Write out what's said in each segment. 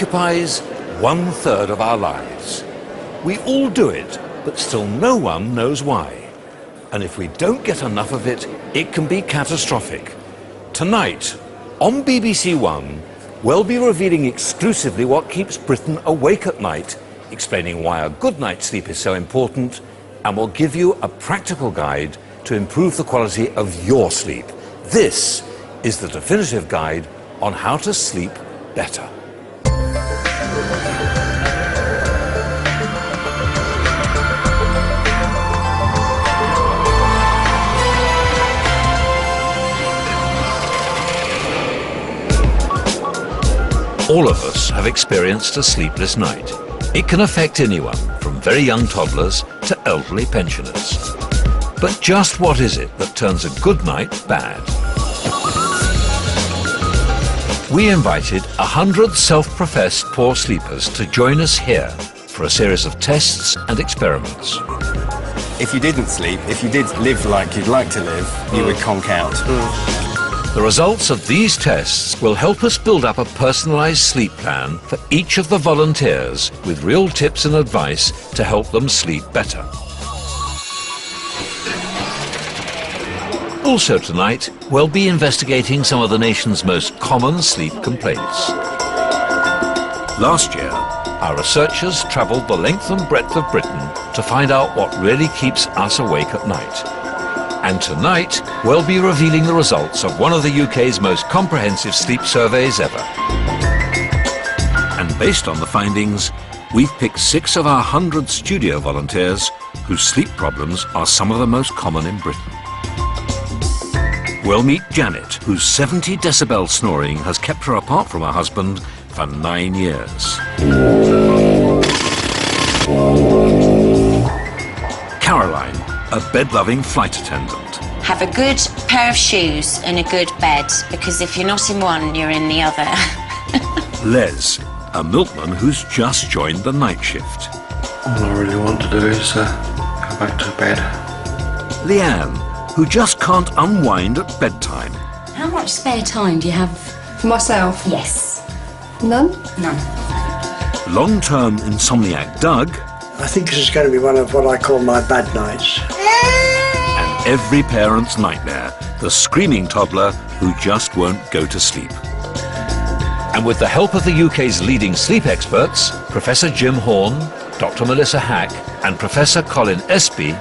occupies 1/3 of our lives. We all do it, but still no one knows why. And if we don't get enough of it, it can be catastrophic. Tonight, on BBC One, we'll be revealing exclusively what keeps Britain awake at night, explaining why a good night's sleep is so important, and we'll give you a practical guide to improve the quality of your sleep. This is the definitive guide on how to sleep better. All of us have experienced a sleepless night. It can affect anyone, from very young toddlers to elderly pensioners. But just what is it that turns a good night bad? We invited 100 self-professed poor sleepers to join us here for a series of tests and experiments. If you didn't sleep, if you did live like you'd like to live, you would conk out. The results of these tests will help us build up a personalised sleep plan for each of the volunteers with real tips and advice to help them sleep better. Also tonight, we'll be investigating some of the nation's most common sleep complaints. Last year, our researchers travelled the length and breadth of Britain to find out what really keeps us awake at night. And tonight, we'll be revealing the results of one of the UK's most comprehensive sleep surveys ever. And based on the findings, we've picked 6 of our 100 studio volunteers whose sleep problems are some of the most common in Britain. We'll meet Janet, whose 70 decibel snoring has kept her apart from her husband for 9 years. Caroline, a bed-loving flight attendant. Have a good pair of shoes and a good bed, because if you're not in one, you're in the other. Les, a milkman who's just joined the night shift. All I really want to do is go back to bed. Leanne, who just can't unwind at bedtime. How much spare time do you have? For myself? Yes. None? None. Long-term insomniac Doug. I think this is going to be one of what I call my bad nights. And every parent's nightmare, the screaming toddler who just won't go to sleep. And with the help of the UK's leading sleep experts, Professor Jim Horn, Dr. Melissa Hack and Professor Colin Espy,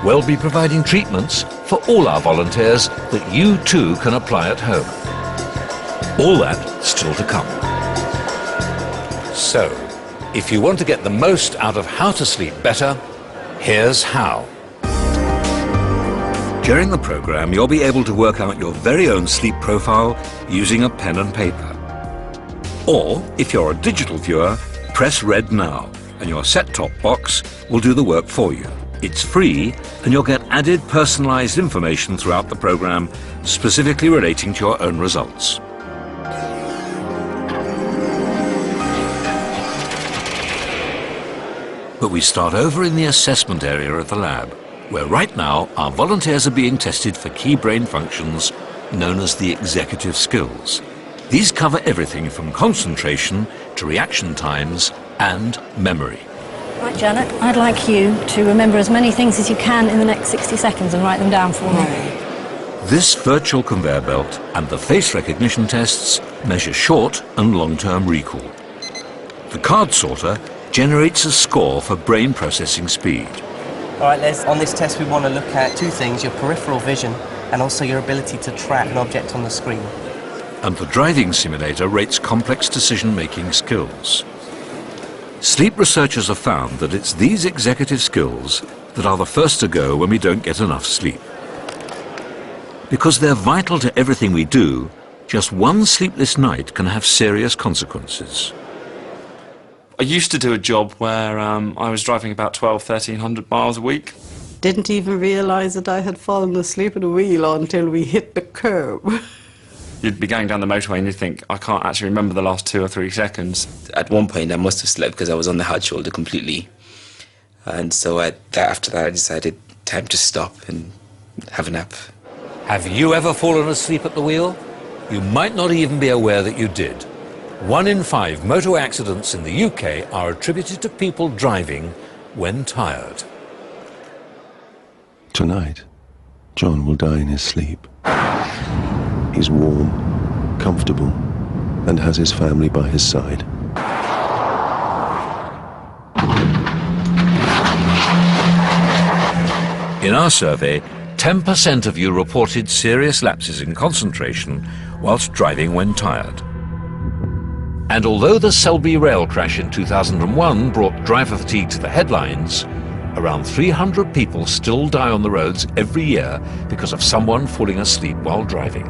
we'll be providing treatments for all our volunteers that you too can apply at home. All that still to come. So, if you want to get the most out of how to sleep better, here's how. During the programme, you'll be able to work out your very own sleep profile using a pen and paper. Or, if you're a digital viewer, press red now, and your set-top box will do the work for you. It's free, and you'll get added personalised information throughout the programme, specifically relating to your own results. But we start over in the assessment area of the lab, where right now our volunteers are being tested for key brain functions known as the executive skills. These cover everything from concentration to reaction times and memory. Right, Janet, I'd like you to remember as many things as you can in the next 60 seconds and write them down for me. This virtual conveyor belt and the face recognition tests measure short and long-term recall. The card sorter generates a score for brain processing speed. All right, Les, on this test we want to look at 2 things, your peripheral vision and also your ability to track an object on the screen. And the driving simulator rates complex decision-making skills. Sleep researchers have found that it's these executive skills that are the first to go when we don't get enough sleep. Because they're vital to everything we do, just one sleepless night can have serious consequences. I used to do a job where I was driving about 1,300 miles a week. Didn't even realise that I had fallen asleep at a wheel until we hit the curb. You'd be going down the motorway and you'd think, I can't actually remember the last 2 or 3 seconds. At one point I must have slept because I was on the hard shoulder completely. And so after that I decided time to stop and have a nap. Have you ever fallen asleep at the wheel? You might not even be aware that you did. 1 in 5 motor accidents in the UK are attributed to people driving when tired. Tonight, John will die in his sleep. He's warm, comfortable, and has his family by his side. In our survey, 10% of you reported serious lapses in concentration whilst driving when tired. And although the Selby rail crash in 2001 brought driver fatigue to the headlines, around 300 people still die on the roads every year because of someone falling asleep while driving.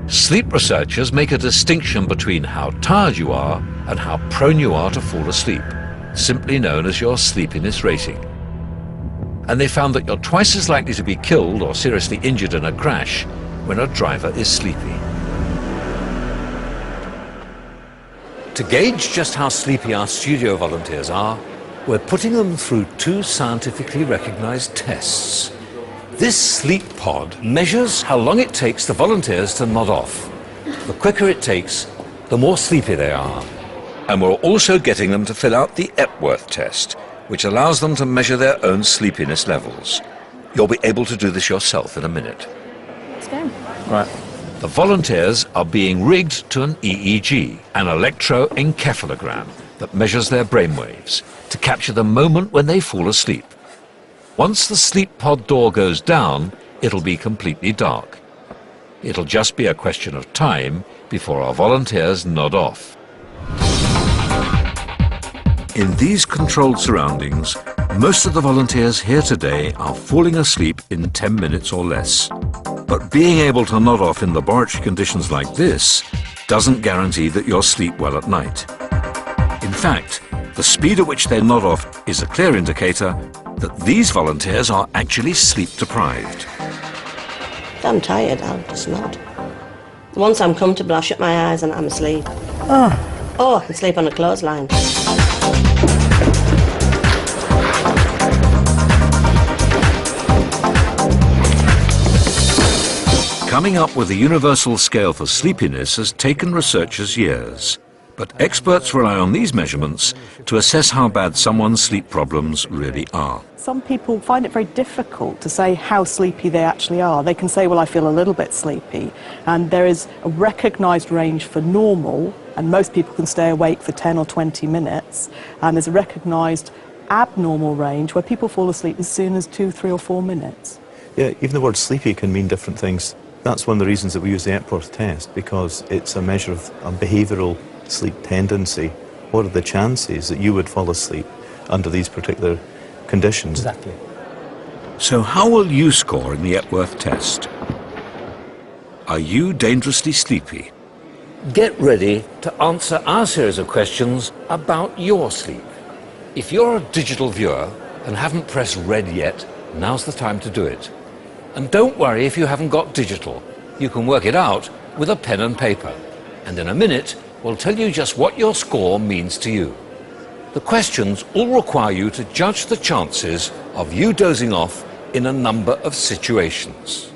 Sleep researchers make a distinction between how tired you are and how prone you are to fall asleep, simply known as your sleepiness rating. And they found that you're twice as likely to be killed or seriously injured in a crash when a driver is sleepy. To gauge just how sleepy our studio volunteers are, we're putting them through 2 scientifically recognized tests. This sleep pod measures how long it takes the volunteers to nod off. The quicker it takes, the more sleepy they are. And we're also getting them to fill out the Epworth test, which allows them to measure their own sleepiness levels. You'll be able to do this yourself in a minute. Let's go. Right. The volunteers are being rigged to an EEG, an electroencephalogram, that measures their brainwaves to capture the moment when they fall asleep. Once the sleep pod door goes down, it'll be completely dark. It'll just be a question of time before our volunteers nod off. In these controlled surroundings, most of the volunteers here today are falling asleep in 10 minutes or less. But being able to nod off in laboratory conditions like this doesn't guarantee that you'll sleep well at night. In fact, the speed at which they nod off is a clear indicator that these volunteers are actually sleep deprived. If I'm tired, I'll just nod. Once I'm comfortable, I shut my eyes and I'm asleep. Oh, I can sleep on a clothesline. Coming up with a universal scale for sleepiness has taken researchers years. But experts rely on these measurements to assess how bad someone's sleep problems really are. Some people find it very difficult to say how sleepy they actually are. They can say, well, I feel a little bit sleepy. And there is a recognised range for normal, and most people can stay awake for 10 or 20 minutes. And there's a recognised abnormal range where people fall asleep as soon as 2, 3 or 4 minutes. Yeah, even the word sleepy can mean different things. That's one of the reasons that we use the Epworth test, because it's a measure of a behavioural sleep tendency. What are the chances that you would fall asleep under these particular conditions? Exactly. So how will you score in the Epworth test? Are you dangerously sleepy? Get ready to answer our series of questions about your sleep. If you're a digital viewer and haven't pressed red yet, now's the time to do it. And don't worry if you haven't got digital. You can work it out with a pen and paper. And in a minute, we'll tell you just what your score means to you. The questions all require you to judge the chances of you dozing off in a number of situations.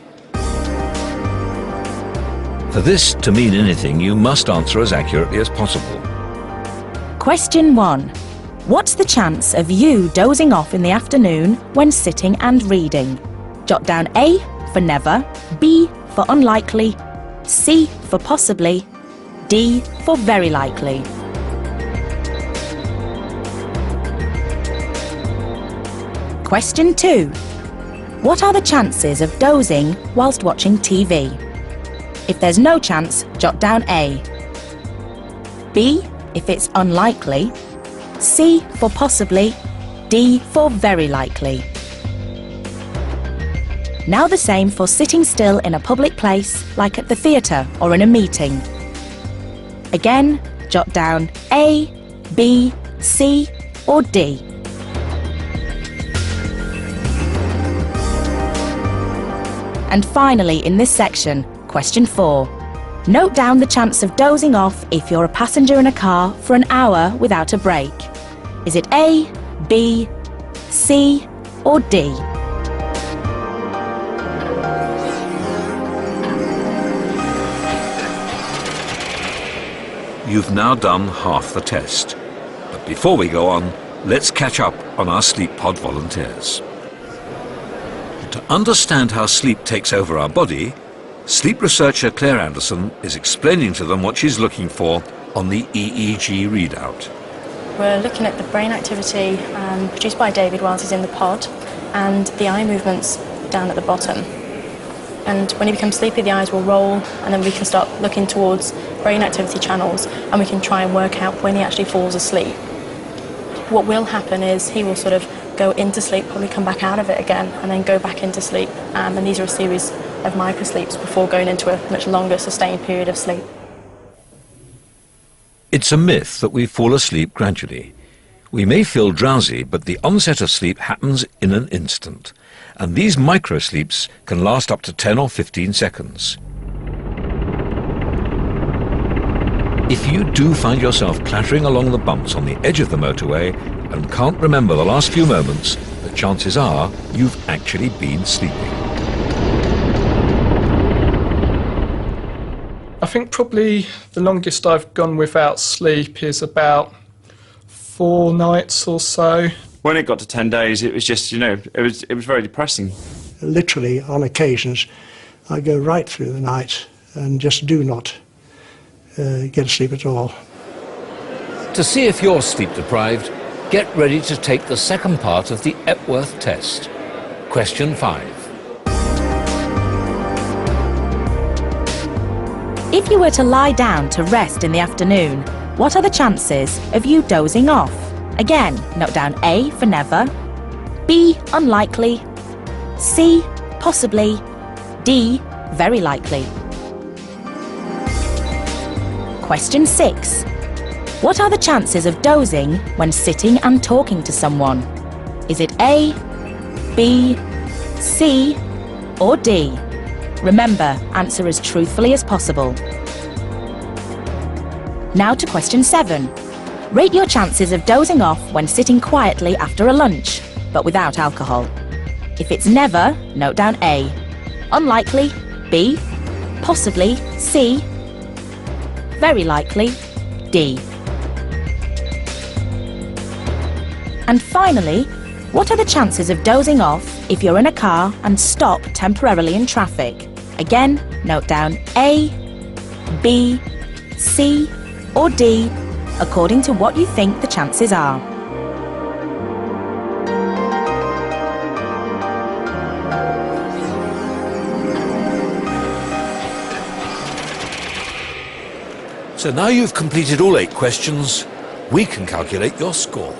For this to mean anything, you must answer as accurately as possible. Question 1. What's the chance of you dozing off in the afternoon when sitting and reading? Jot down A for never, B for unlikely, C for possibly, D for very likely. Question 2. What are the chances of dozing whilst watching TV? If there's no chance, jot down A. B if it's unlikely, C for possibly, D for very likely. Now the same for sitting still in a public place, like at the theatre or in a meeting. Again, jot down A, B, C or D. And finally, in this section, question 4. Note down the chance of dozing off if you're a passenger in a car for an hour without a break. Is it A, B, C or D? you've now done half the test. But before we go on, let's catch up on our Sleep Pod volunteers. To understand how sleep takes over our body, sleep researcher Claire Anderson is explaining to them what she's looking for on the EEG readout. We're looking at the brain activity produced by David whilst he's in the pod and the eye movements down at the bottom. And when he becomes sleepy, the eyes will roll, and then we can start looking towards brain activity channels, and we can try and work out when he actually falls asleep. What will happen is he will sort of go into sleep, probably come back out of it again, and then go back into sleep. And these are a series of microsleeps before going into a much longer sustained period of sleep. It's a myth that we fall asleep gradually. We may feel drowsy, but the onset of sleep happens in an instant. And these microsleeps can last up to 10 or 15 seconds. If you do find yourself clattering along the bumps on the edge of the motorway and can't remember the last few moments, the chances are you've actually been sleeping. I think probably the longest I've gone without sleep is about 4 nights or so. When it got to 10 days, it was just, you know, it was very depressing. Literally, on occasions, I go right through the night and just do not get to sleep at all. To see if you're sleep deprived, get ready to take the second part of the Epworth test. Question 5. If you were to lie down to rest in the afternoon, what are the chances of you dozing off? Again, note down A for never, B, unlikely, C, possibly, D, very likely. Question 6. What are the chances of dozing when sitting and talking to someone? Is it A, B, C, or D? Remember, answer as truthfully as possible. Now to question 7. Rate your chances of dozing off when sitting quietly after a lunch, but without alcohol. If it's never, note down A. Unlikely, B. Possibly, C. Very likely, D. And finally, what are the chances of dozing off if you're in a car and stop temporarily in traffic? Again, note down A, B, C, or D, according to what you think the chances are. So now you've completed all 8 questions, we can calculate your score.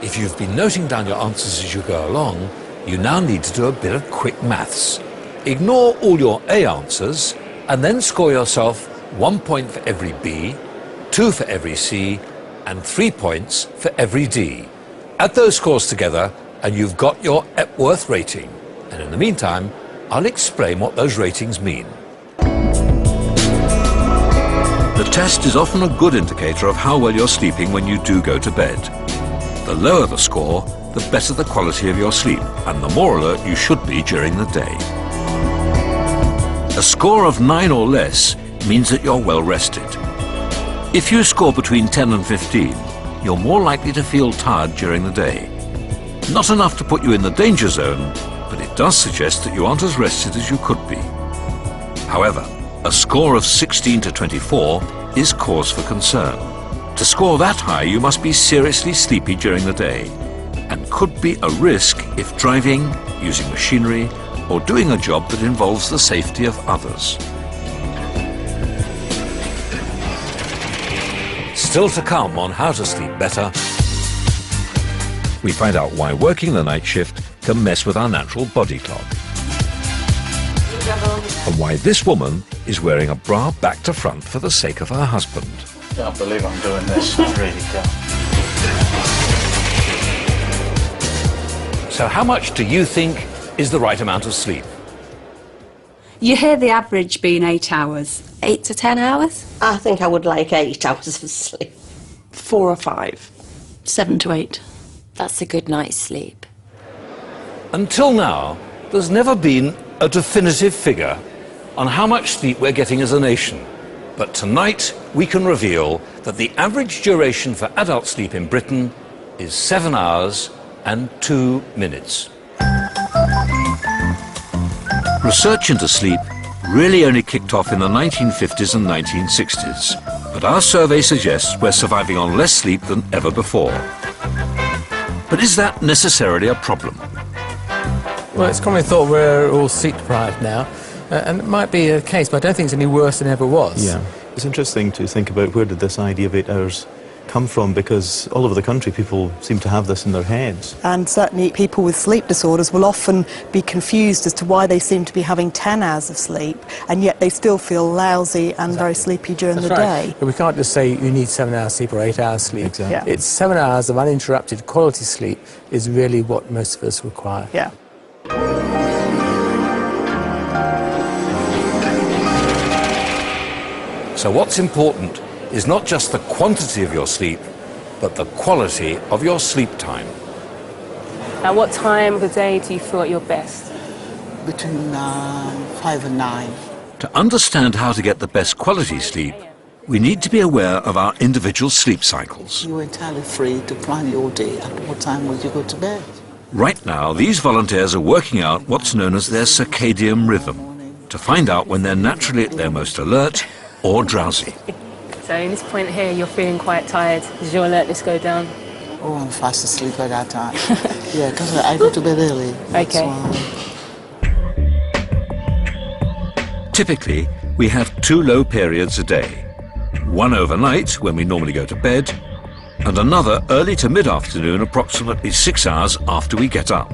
If you've been noting down your answers as you go along, you now need to do a bit of quick maths. Ignore all your A answers and then score yourself 1 point for every B, 2 for every C, and 3 points for every D. Add those scores together and you've got your Epworth rating. And in the meantime, I'll explain what those ratings mean. The test is often a good indicator of how well you're sleeping when you do go to bed. The lower the score, the better the quality of your sleep, and the more alert you should be during the day. A score of 9 or less means that you're well rested. If you score between 10 and 15, you're more likely to feel tired during the day. Not enough to put you in the danger zone, but it does suggest that you aren't as rested as you could be. However, a score of 16 to 24 is cause for concern. To score that high, you must be seriously sleepy during the day, and could be a risk if driving, using machinery, or doing a job that involves the safety of others. Still to come on how to sleep better, we find out why working the night shift can mess with our natural body clock, and why this woman is wearing a bra back to front for the sake of her husband. Can't believe I'm doing this, I really can't. So how much do you think is the right amount of sleep? You hear the average being 8 hours. 8 to 10 hours? I think I would like 8 hours of sleep. 4 or 5. 7 to 8. That's a good night's sleep. Until now, there's never been a definitive figure on how much sleep we're getting as a nation. But tonight we can reveal that the average duration for adult sleep in Britain is 7 hours and 2 minutes. Research into sleep really only kicked off in the 1950s and 1960s, but our survey suggests we're surviving on less sleep than ever before. But is that necessarily a problem? Well, it's commonly thought we're all sleep deprived now, and it might be a case, but I don't think it's any worse than it ever was. Yeah. It's interesting to think about where did this idea of 8 hours come from, because all over the country people seem to have this in their heads. And certainly people with sleep disorders will often be confused as to why they seem to be having 10 hours of sleep, and yet they still feel lousy and very sleepy during the day. But we can't just say you need 7 hours sleep or 8 hours sleep. Exactly. Yeah. It's 7 hours of uninterrupted quality sleep is really what most of us require. Yeah. So what's important is not just the quantity of your sleep, but the quality of your sleep time. At what time of the day do you feel at your best? Between 5 and 9. To understand how to get the best quality sleep, we need to be aware of our individual sleep cycles. You're entirely free to plan your day. At what time will you go to bed? Right now, these volunteers are working out what's known as their circadian rhythm, to find out when they're naturally at their most alert or drowsy. So in this point here, you're feeling quite tired. Does your alertness go down? Oh, I'm fast asleep at that time. Yeah, because I go to bed early. That's Okay. why. Typically, we have 2 low periods a day. One overnight, when we normally go to bed, and another early to mid-afternoon, approximately 6 hours after we get up.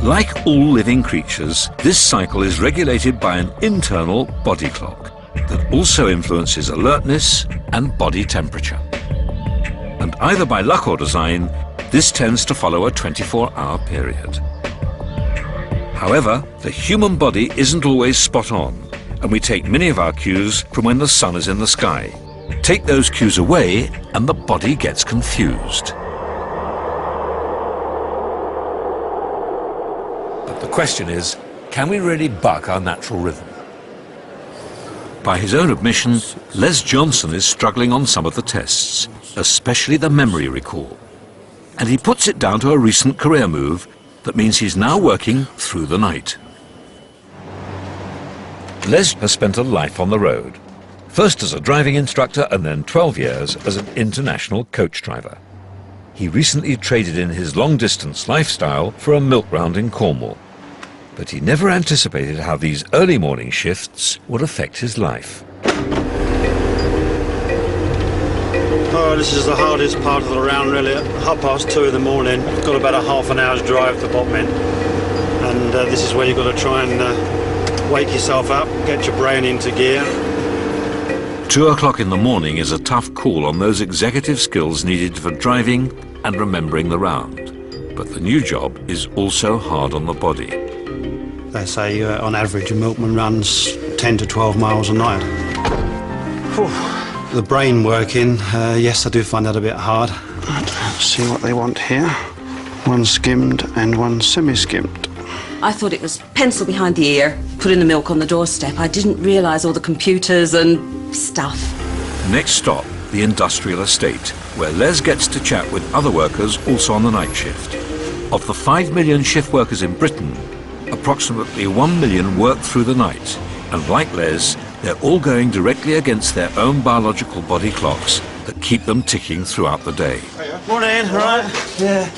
Like all living creatures, this cycle is regulated by an internal body clock that also influences alertness and body temperature. And either by luck or design, this tends to follow a 24-hour period. However, the human body isn't always spot on, and we take many of our cues from when the sun is in the sky. Take those cues away, and the body gets confused. But the question is, can we really buck our natural rhythm? By his own admission, Les Johnson is struggling on some of the tests, especially the memory recall. And he puts it down to a recent career move that means he's now working through the night. Les has spent a life on the road, first as a driving instructor and then 12 years as an international coach driver. He recently traded in his long-distance lifestyle for a milk round in Cornwall. But he never anticipated how these early morning shifts would affect his life. Oh, this is the hardest part of the round, really. At 2:30 in the morning, you've got about a half an hour's drive to Botman. And this is where you've got to try and wake yourself up, get your brain into gear. 2 o'clock in the morning is a tough call on those executive skills needed for driving and remembering the round. But the new job is also hard on the body. They say on average a milkman runs 10 to 12 miles a night. Whew. The brain working, yes, I do find that a bit hard. Let's see what they want here. One skimmed and one semi-skimmed. I thought it was pencil behind the ear, putting the milk on the doorstep. I didn't realise all the computers and stuff. Next stop, the industrial estate, where Les gets to chat with other workers also on the night shift. Of the 5 million shift workers in Britain, approximately 1 million work through the night, and like Les, they're all going directly against their own biological body clocks that keep them ticking throughout the day. Morning, all right? Yeah.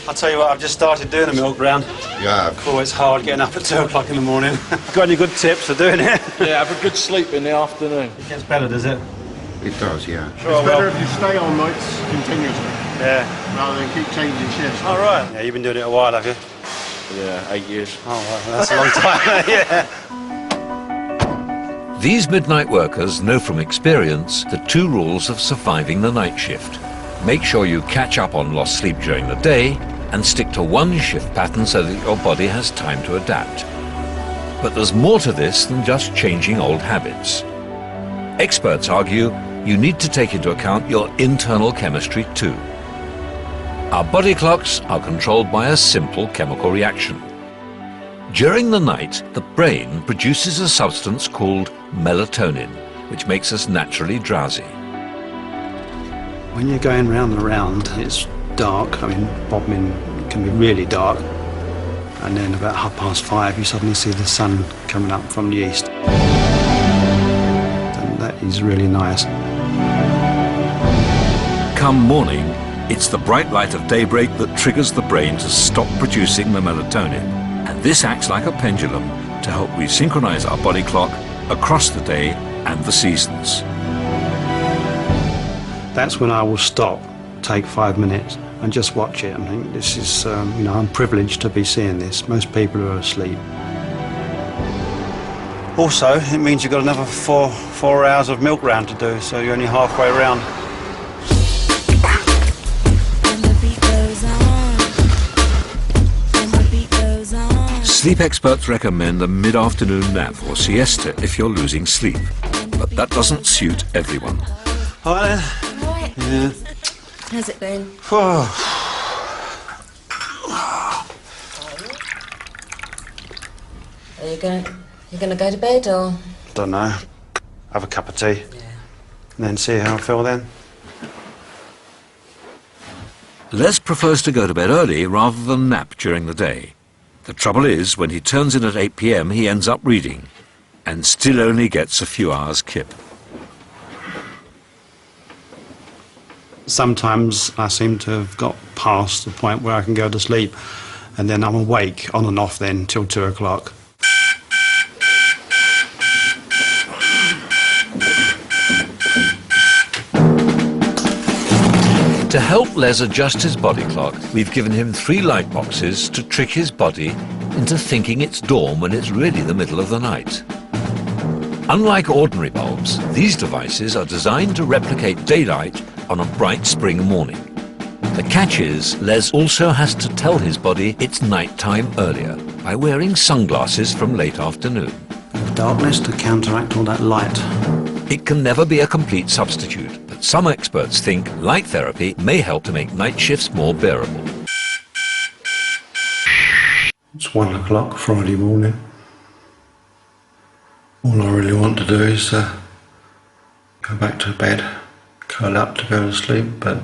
I'll tell you what, I've just started doing a milk round. Yeah. Oh, it's hard getting up at 2 o'clock in the morning. Got any good tips for doing it? Yeah, have a good sleep in the afternoon. It gets better, does it? It does, yeah. Sure, it's better if you stay on nights continuously. Yeah. Rather than keep changing shifts. All right. Yeah, you've been doing it a while, have you? Yeah, 8 years. Oh, well, that's a long time. Yeah. These midnight workers know from experience the 2 rules of surviving the night shift. Make sure you catch up on lost sleep during the day and stick to one shift pattern so that your body has time to adapt. But there's more to this than just changing old habits. Experts argue you need to take into account your internal chemistry too. Our body clocks are controlled by a simple chemical reaction. During the night, the brain produces a substance called melatonin, which makes us naturally drowsy. When you're going round and round, it's dark. I mean, Bodmin can be really dark. And then about 5:30, you suddenly see the sun coming up from the east. And that is really nice. Come morning, it's the bright light of daybreak that triggers the brain to stop producing the melatonin. And this acts like a pendulum to help resynchronize our body clock across the day and the seasons. That's when I will stop, take 5 minutes and just watch it. I think this is, you know, I'm privileged to be seeing this. Most people are asleep. Also, it means you've got another four hours of milk round to do, so you're only halfway around. Sleep experts recommend a mid-afternoon nap or siesta if you're losing sleep, but that doesn't suit everyone. All right then. Right. Yeah. How's it been? Are you going to go to bed or? Don't know. Have a cup of tea. Yeah. And then see how I feel then. Les prefers to go to bed early rather than nap during the day. The trouble is, when he turns in at 8 p.m, he ends up reading, and still only gets a few hours kip. Sometimes I seem to have got past the point where I can go to sleep, and then I'm awake on and off then till 2 o'clock. To help Les adjust his body clock, we've given him 3 light boxes to trick his body into thinking it's dawn when it's really the middle of the night. Unlike ordinary bulbs, these devices are designed to replicate daylight on a bright spring morning. The catch is, Les also has to tell his body it's nighttime earlier by wearing sunglasses from late afternoon. Darkness to counteract all that light. It can never be a complete substitute, but some experts think light therapy may help to make night shifts more bearable. It's 1 o'clock Friday morning. All I really want to do is go back to bed, curl up to go to sleep, but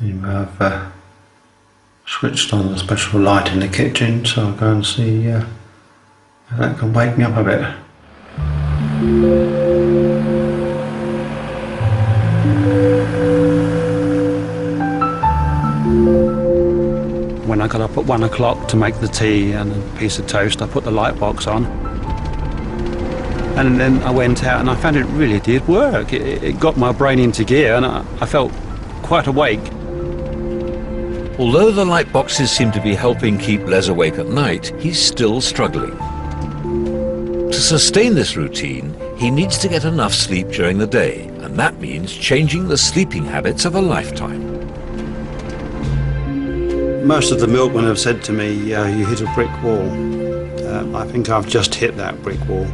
I've switched on a special light in the kitchen, so I'll go and see if that can wake me up a bit. When I got up at 1 o'clock to make the tea and a piece of toast, I put the light box on. And then I went out and I found it really did work. It got my brain into gear and I felt quite awake. Although the light boxes seem to be helping keep Les awake at night, he's still struggling. To sustain this routine, he needs to get enough sleep during the day, and that means changing the sleeping habits of a lifetime. Most of the milkmen have said to me, you hit a brick wall. I think I've just hit that brick wall.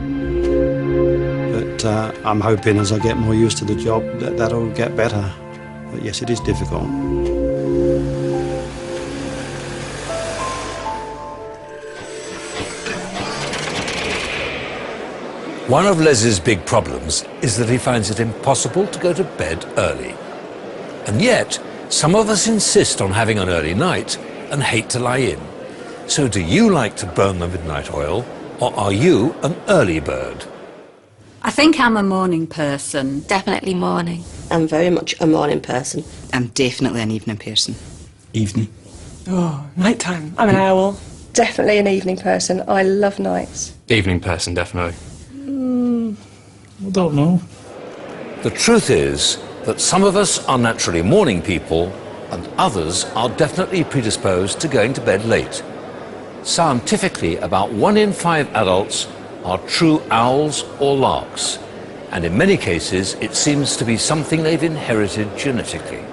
But I'm hoping as I get more used to the job that that'll get better. But yes, it is difficult. One of Les's big problems is that he finds it impossible to go to bed early. And yet, some of us insist on having an early night and hate to lie in. So do you like to burn the midnight oil, or are you an early bird? I think I'm a morning person. Definitely morning. I'm very much a morning person. I'm definitely an evening person. Evening. Oh, nighttime. I'm an owl. Definitely an evening person. I love nights. Evening person, definitely. I don't know. The truth is that some of us are naturally morning people and others are definitely predisposed to going to bed late. Scientifically, about 1 in 5 adults are true owls or larks, and in many cases it seems to be something they've inherited genetically.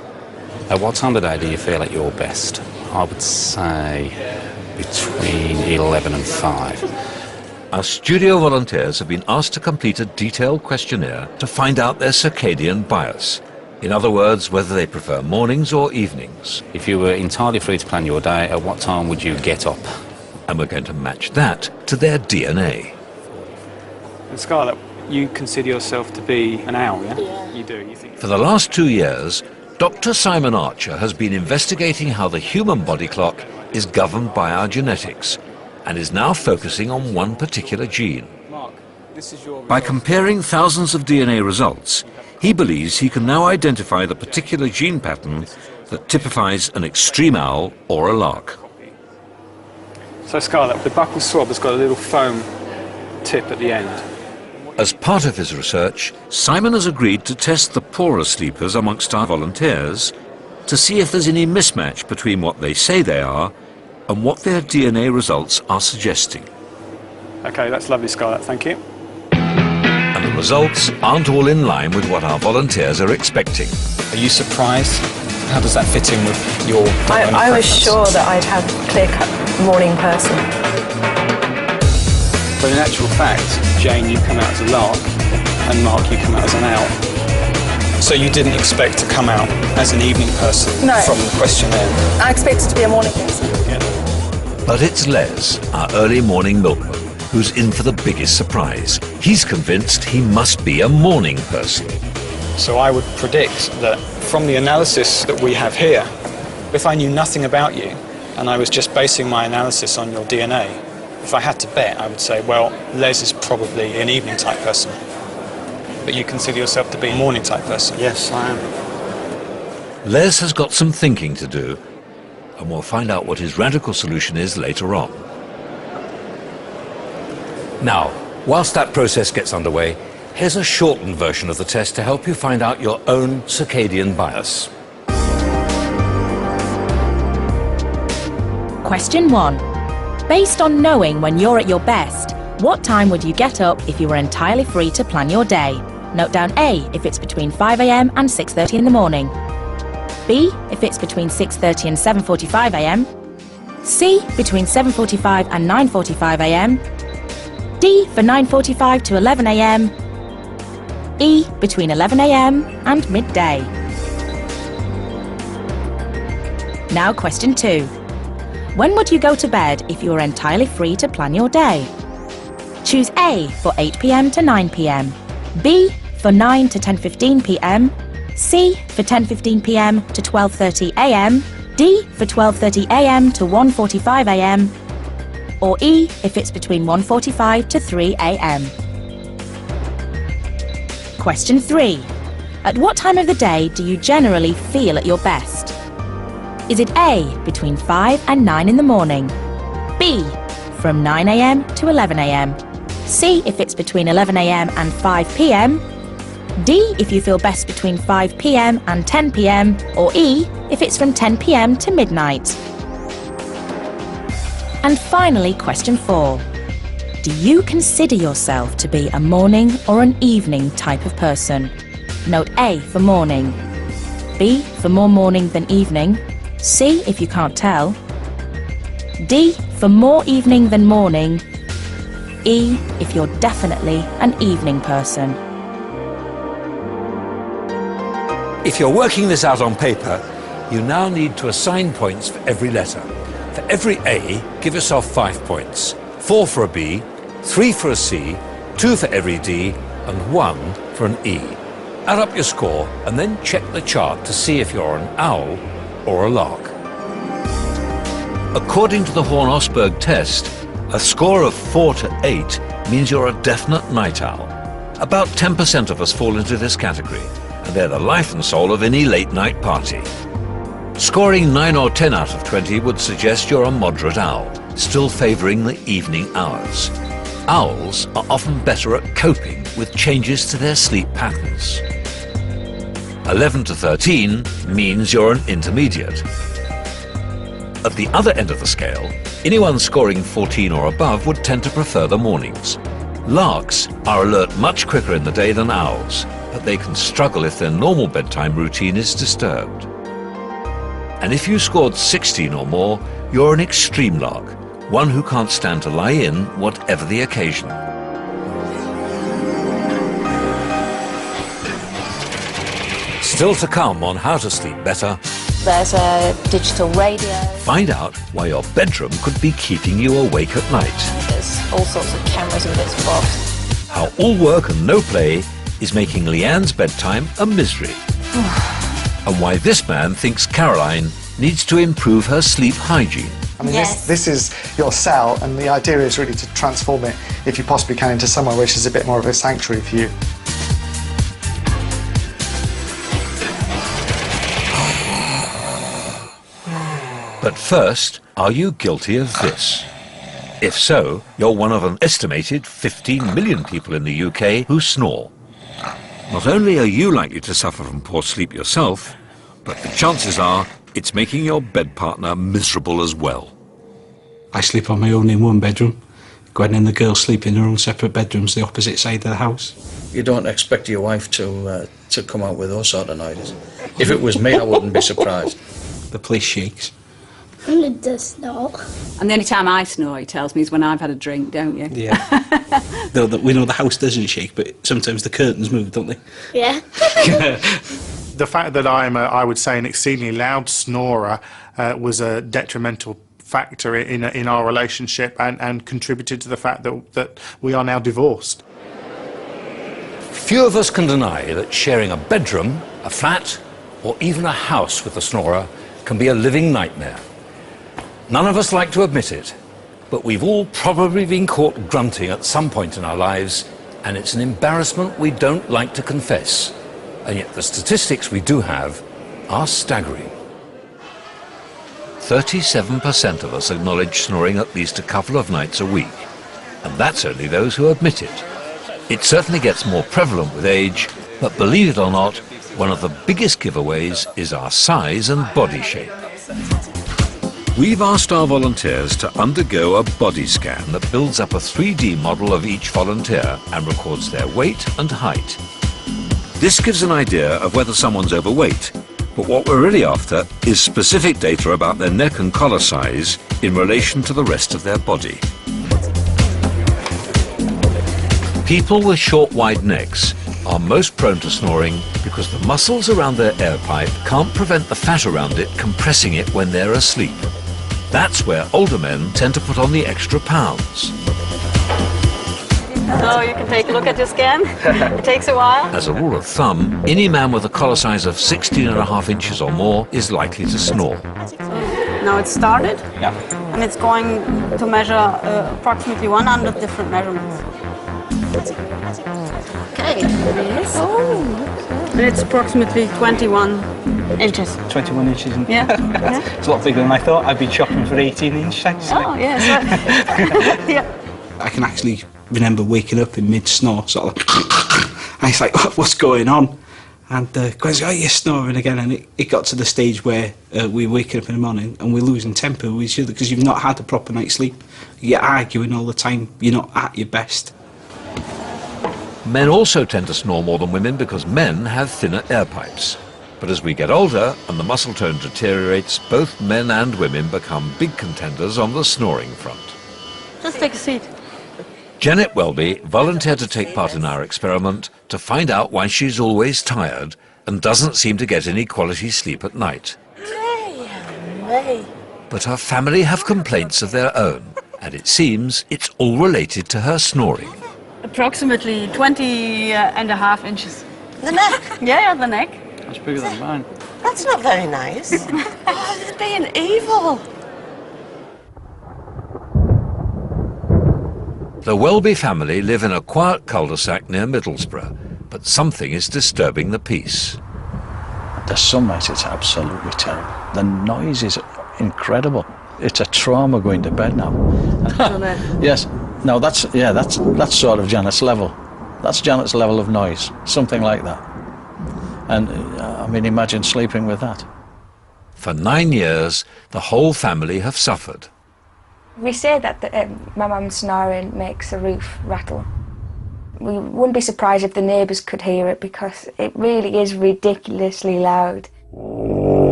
At what time of day do you feel at your best? I would say between 11 and 5. Our studio volunteers have been asked to complete a detailed questionnaire to find out their circadian bias. In other words, whether they prefer mornings or evenings. If you were entirely free to plan your day, at what time would you get up? And we're going to match that to their DNA. And Scarlett, you consider yourself to be an owl, yeah? You do, you think? For the last 2 years, Dr. Simon Archer has been investigating how the human body clock is governed by our genetics, and is now focusing on one particular gene. By comparing thousands of DNA results, he believes he can now identify the particular gene pattern that typifies an extreme owl or a lark. So Scarlett, the buccal swab has got a little foam tip at the end. As part of his research, Simon has agreed to test the poorer sleepers amongst our volunteers to see if there's any mismatch between what they say they are and what their DNA results are suggesting. Okay, that's lovely, Scarlett, thank you. And the results aren't all in line with what our volunteers are expecting. Are you surprised? How does that fit in with your I was sure that I'd have a clear-cut morning person. But in actual fact, Jane, you come out as a lark, and Mark, you come out as an owl. So you didn't expect to come out as an evening person from the questionnaire? I expected to be a morning person. Yeah. But it's Les, our early morning milkman, who's in for the biggest surprise. He's convinced he must be a morning person. So I would predict that from the analysis that we have here, if I knew nothing about you, and I was just basing my analysis on your DNA, if I had to bet, I would say, well, Les is probably an evening type person. But you consider yourself to be a morning type person? Yes, I am. Les has got some thinking to do, and we'll find out what his radical solution is later on. Now, whilst that process gets underway, here's a shortened version of the test to help you find out your own circadian bias. Question 1. Based on knowing when you're at your best, what time would you get up if you were entirely free to plan your day? Note down A if it's between 5 a.m. and 6:30 in the morning. B if it's between 6:30 and 7:45 a.m. C between 7:45 and 9:45 a.m. D for 9:45 to 11 a.m. E between 11 a.m. and midday. Now question 2. When would you go to bed if you were entirely free to plan your day? Choose A for 8 p.m. to 9 p.m, B for 9 to 10:15 p.m, C for 10:15 p.m. to 12:30 a.m, D for 12:30 a.m. to 1:45 a.m, or E if it's between 1:45 to 3 a.m. Question 3. At what time of the day do you generally feel at your best? Is it A, between 5 and 9 in the morning, B, from 9 a.m. to 11 a.m, C if it's between 11 a.m. and 5 p.m, D if you feel best between 5 p.m. and 10 p.m, or E if it's from 10 p.m. to midnight? And finally, question 4. Do you consider yourself to be a morning or an evening type of person? Note A for morning, B for more morning than evening, C if you can't tell, D for more evening than morning, E if you're definitely an evening person. If you're working this out on paper, you now need to assign points for every letter. For every A, give yourself 5 points, 4 for a B, 3 for a C, 2 for every D, and 1 for an E. Add up your score and then check the chart to see if you're an owl or a lark. According to the Horn-Osberg test, a score of 4 to 8 means you're a definite night owl. About 10% of us fall into this category, and they're the life and soul of any late-night party. Scoring 9 or 10 out of 20 would suggest you're a moderate owl, still favouring the evening hours. Owls are often better at coping with changes to their sleep patterns. 11 to 13 means you're an intermediate. At the other end of the scale, anyone scoring 14 or above would tend to prefer the mornings. Larks are alert much quicker in the day than owls, but they can struggle if their normal bedtime routine is disturbed. And if you scored 16 or more, you're an extreme lark, one who can't stand to lie in whatever the occasion. Still to come on how to sleep better, There's a digital radio. Find out why your bedroom could be keeping you awake at night. There's all sorts of cameras and bits and bobs. How all work and no play is making Leanne's bedtime a misery. And why this man thinks Caroline needs to improve her sleep hygiene. I mean, this is your cell, and the idea is really to transform it, if you possibly can, into somewhere which is a bit more of a sanctuary for you. But first, are you guilty of this? If so, you're one of an estimated 15 million people in the UK who snore. Not only are you likely to suffer from poor sleep yourself, but the chances are it's making your bed partner miserable as well. I sleep on my own in one bedroom. Gwen and the girls sleep in their own separate bedrooms, the opposite side of the house. You don't expect your wife to come out with those sort of noises. If it was me, I wouldn't be surprised. The place shakes. And it does snore. And the only time I snore, he tells me, is when I've had a drink, don't you? Yeah. Though we know the house doesn't shake, but sometimes the curtains move, don't they? Yeah. The fact that I'm, I would say, an exceedingly loud snorer was a detrimental factor in our relationship and contributed to the fact that we are now divorced. Few of us can deny that sharing a bedroom, a flat, or even a house with a snorer can be a living nightmare. None of us like to admit it, but we've all probably been caught grunting at some point in our lives, and it's an embarrassment we don't like to confess. And yet the statistics we do have are staggering. 37% of us acknowledge snoring at least a couple of nights a week, and that's only those who admit it. It certainly gets more prevalent with age, but believe it or not, one of the biggest giveaways is our size and body shape. We've asked our volunteers to undergo a body scan that builds up a 3D model of each volunteer and records their weight and height. This gives an idea of whether someone's overweight, but what we're really after is specific data about their neck and collar size in relation to the rest of their body. People with short, wide necks are most prone to snoring because the muscles around their air pipe can't prevent the fat around it compressing it when they're asleep. That's where older men tend to put on the extra pounds. So you can take a look at your scan. It takes a while. As a rule of thumb, any man with a collar size of 16.5 inches or more is likely to snore. Now it's started. Yeah. And it's going to measure approximately 100 different measurements. Okay, there it is. Oh. And it's approximately 21 inches. 21 inches. Yeah. It's a lot bigger than I thought. I've been shopping for 18-inch size. Oh, yes. Yeah. I can actually remember waking up in mid-snore, sort of and it's like, what's going on? And Gwen's like, oh, you're snoring again. And it got to the stage where we're waking up in the morning and we're losing temper with each other because you've not had a proper night's sleep. You're arguing all the time. You're not at your best. Men also tend to snore more than women because men have thinner air pipes. But as we get older and the muscle tone deteriorates, both men and women become big contenders on the snoring front. Just take a seat. Janet Welby volunteered to take part in our experiment to find out why she's always tired and doesn't seem to get any quality sleep at night. But her family have complaints of their own, and it seems it's all related to her snoring. Approximately 20.5 inches. The neck? Yeah, the neck. That's bigger than mine. That's not very nice. Oh, it's being evil. The Welby family live in a quiet cul-de-sac near Middlesbrough, but something is disturbing the peace. The some nights it's absolutely terrible. The noise is incredible. It's a trauma going to bed now. Yes. No, that's sort of Janet's level. That's Janet's level of noise, something like that. And I mean, imagine sleeping with that. For 9 years, the whole family have suffered. We say that my mum's snoring makes the roof rattle. We wouldn't be surprised if the neighbours could hear it because it really is ridiculously loud.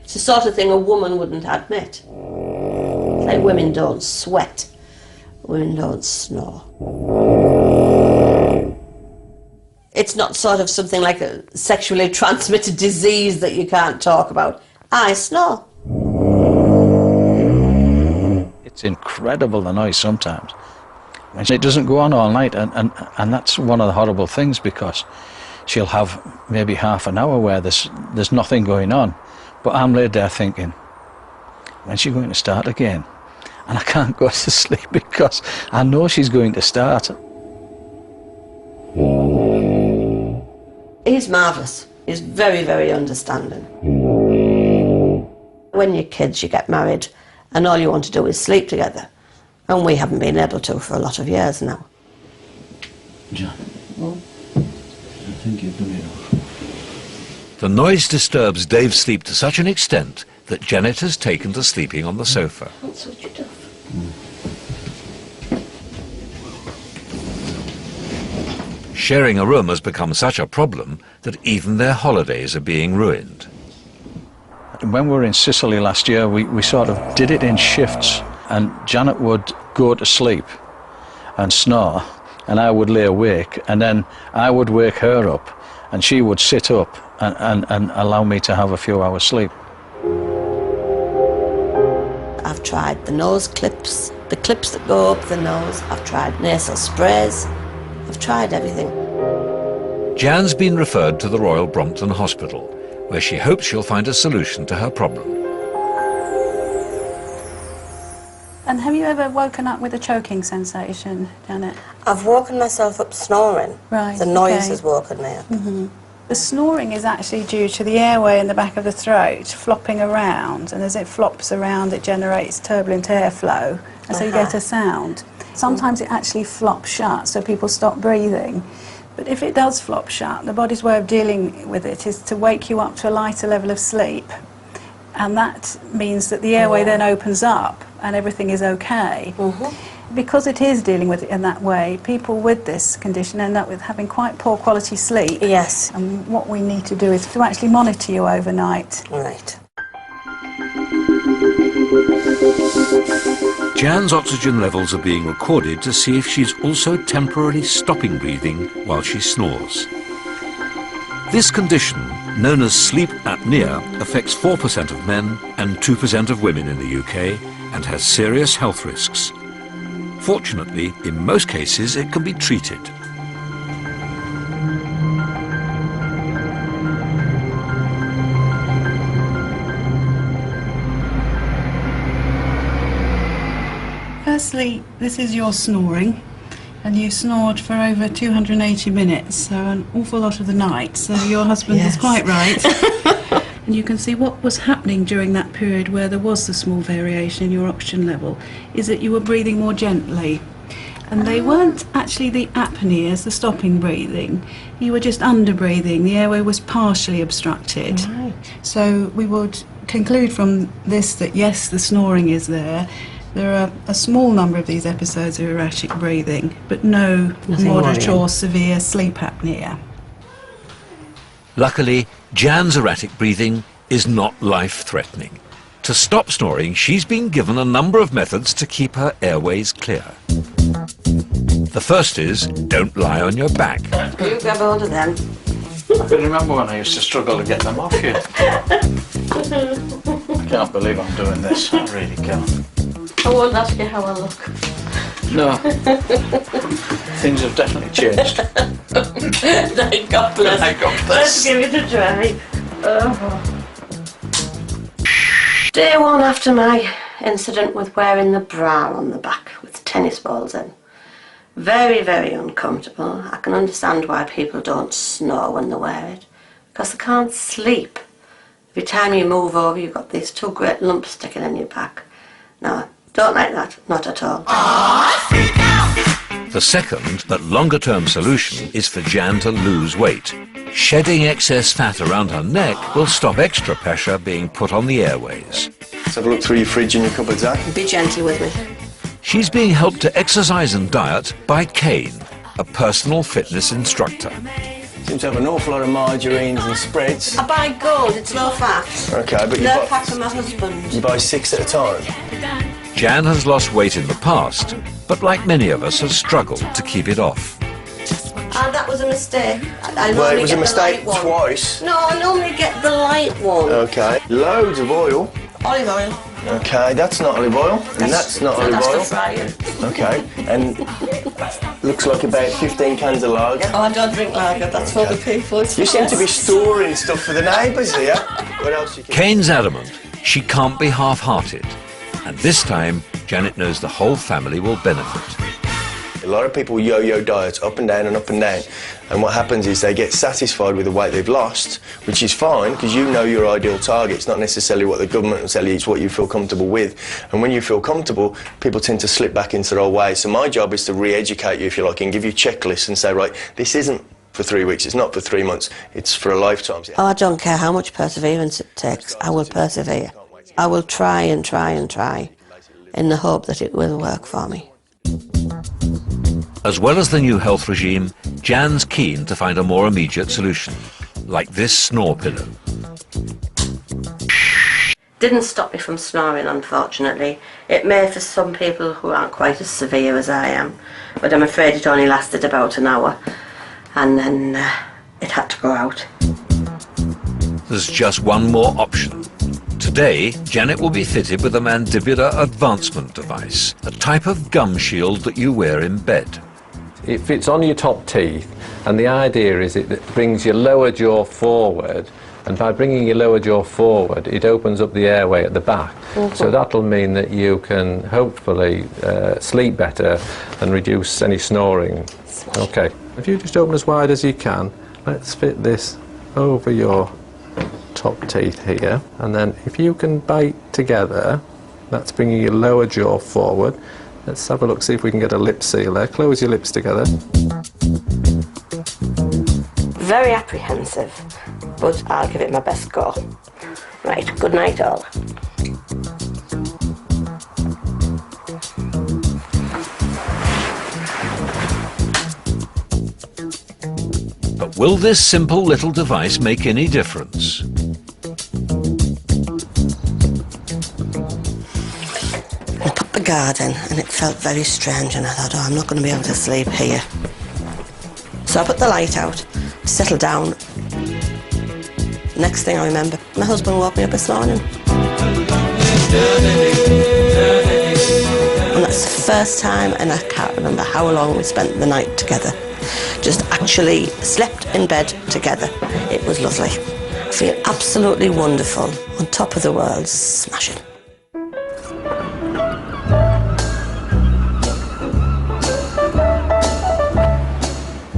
It's the sort of thing a woman wouldn't admit. It's like women don't sweat, women don't snore. It's not sort of something like a sexually transmitted disease that you can't talk about. I snore. It's incredible, the noise sometimes. And it doesn't go on all night, and that's one of the horrible things, because she'll have maybe half an hour where there's nothing going on. But I'm laid there thinking, when's she going to start again? And I can't go to sleep because I know she's going to start. He's marvellous. He's very, very understanding. When you're kids, you get married, and all you want to do is sleep together. And we haven't been able to for a lot of years now. John, I think you've done enough. The noise disturbs Dave's sleep to such an extent that Janet has taken to sleeping on the sofa. Don't switch it off. Sharing a room has become such a problem that even their holidays are being ruined. When we were in Sicily last year, we sort of did it in shifts, and Janet would go to sleep and snore, and I would lay awake, and then I would wake her up, and she would sit up and allow me to have a few hours sleep. I've tried the nose clips, the clips that go up the nose. I've tried nasal sprays. I've tried everything. Jan's been referred to the Royal Brompton Hospital, where she hopes she'll find a solution to her problem. And have you ever woken up with a choking sensation, Janet? I've woken myself up snoring. Right. The noise okay. has woken me up. Mm-hmm. The snoring is actually due to the airway in the back of the throat flopping around, and as it flops around it generates turbulent airflow, and so you get a sound. Sometimes it actually flops shut, so people stop breathing. But if it does flop shut, the body's way of dealing with it is to wake you up to a lighter level of sleep. And that means that the airway then opens up and everything is okay. Because it is dealing with it in that way, people with this condition end up with having quite poor quality sleep. Yes. And what we need to do is to actually monitor you overnight. Right. Jan's oxygen levels are being recorded to see if she's also temporarily stopping breathing while she snores. This condition, known as sleep apnea, affects 4% of men and 2% of women in the UK and has serious health risks. Fortunately, in most cases, it can be treated. Firstly, this is your snoring, and you snored for over 280 minutes, so an awful lot of the night, so your husband is quite right. And you can see what was happening during that period where there was the small variation in your oxygen level, is that you were breathing more gently. And they weren't actually the apneas, the stopping breathing, you were just under breathing, the airway was partially obstructed. Right. So we would conclude from this that yes, the snoring is there. There are a small number of these episodes of erratic breathing, but no moderate or severe sleep apnea. Luckily, Jan's erratic breathing is not life-threatening. To stop snoring, she's been given a number of methods to keep her airways clear. The first is, don't lie on your back. You grab hold of them. I can remember when I used to struggle to get them off you. I can't believe I'm doing this, I really can't. I won't ask you how I look. No. Things have definitely changed. Thank God bless. Thank God bless. Let's give it a try. Day one after my incident with wearing the bra on the back with tennis balls in. Very, very uncomfortable. I can understand why people don't snore when they wear it, because they can't sleep. Every time you move over, you've got these two great lumps sticking in your back. No, don't like that, not at all. The second, but longer-term solution is for Jan to lose weight. Shedding excess fat around her neck will stop extra pressure being put on the airways. Let's have a look through your fridge and your cupboards, Zach. Be gentle with me. She's being helped to exercise and diet by Kane, a personal fitness instructor. Seems to have an awful lot of margarines and spreads. I buy gold, it's low fat. Okay, but Low fat for my husband. you buy 6 at a time. Jan has lost weight in the past, but like many of us has struggled to keep it off. Ah, that was a mistake. I Well, it normally was a get the mistake light one. twice. No, I normally get the light one. Okay. Loads of oil. Olive oil. Okay, that's not olive oil. And that's not olive That's oil. for frying. Okay. And looks like about 15 cans of lager. Oh, I don't drink lager. That's for the people. You seem to be storing stuff for the neighbours here. What else you can... Kane's adamant she can't be half-hearted. And this time, Janet knows the whole family will benefit. A lot of people yo-yo diets up and down and up and down, and what happens is they get satisfied with the weight they've lost, which is fine because you know your ideal target. It's not necessarily what the government will tell you, it's what you feel comfortable with. And when you feel comfortable, people tend to slip back into their old ways. So my job is to re-educate you, if you like, and give you checklists and say, right, this isn't for 3 weeks, it's not for 3 months, it's for a lifetime. Oh, I don't care how much perseverance it takes. I will persevere. I will try and try and try in the hope that it will work for me. As well as the new health regime, Jan's keen to find a more immediate solution, like this snore pillow. Didn't stop me from snoring, unfortunately. It may for some people who aren't quite as severe as I am, but I'm afraid it only lasted about an hour, and then it had to go out. There's just one more option. Today, Janet will be fitted with a mandibular advancement device, a type of gum shield that you wear in bed. It fits on your top teeth, and the idea is it brings your lower jaw forward, and by bringing your lower jaw forward, it opens up the airway at the back. So that'll mean that you can hopefully sleep better and reduce any snoring. Okay, if you just open as wide as you can, let's fit this over your top teeth here, and then if you can bite together, that's bringing your lower jaw forward. Let's have a look, see if we can get a lip sealer. Close your lips together. Very apprehensive, but I'll give it my best go. Right, good night all. But will this simple little device make any difference? I put the guard in and it felt very strange, and I thought, oh, I'm not going to be able to sleep here. So I put the light out to settle down. Next thing I remember, my husband woke me up this morning. And that's the first time, and I can't remember how long we spent the night together. Just actually slept in bed together. It was lovely. I feel absolutely wonderful, on top of the world, smashing.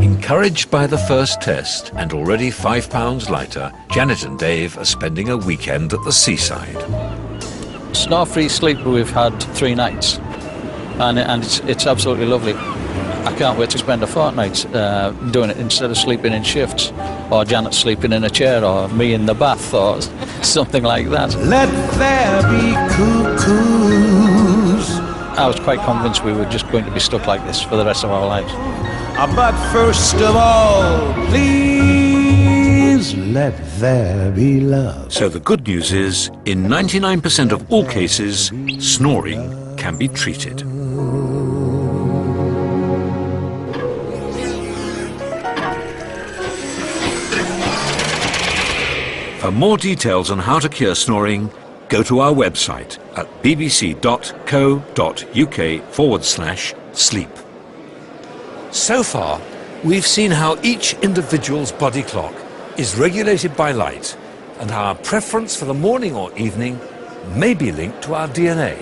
Encouraged by the first test and already £5 lighter, Janet and Dave are spending a weekend at the seaside. Snore-free sleep we've had 3 nights, and it's absolutely lovely. I can't wait to spend a fortnight doing it instead of sleeping in shifts, or Janet sleeping in a chair, or me in the bath, or something like that. Let there be cuckoos. I was quite convinced we were just going to be stuck like this for the rest of our lives. But first of all, please let there be love. So the good news is, in 99% of all cases, snoring can be treated. For more details on how to cure snoring, go to our website at bbc.co.uk/sleep. So far, we've seen how each individual's body clock is regulated by light, and how our preference for the morning or evening may be linked to our DNA.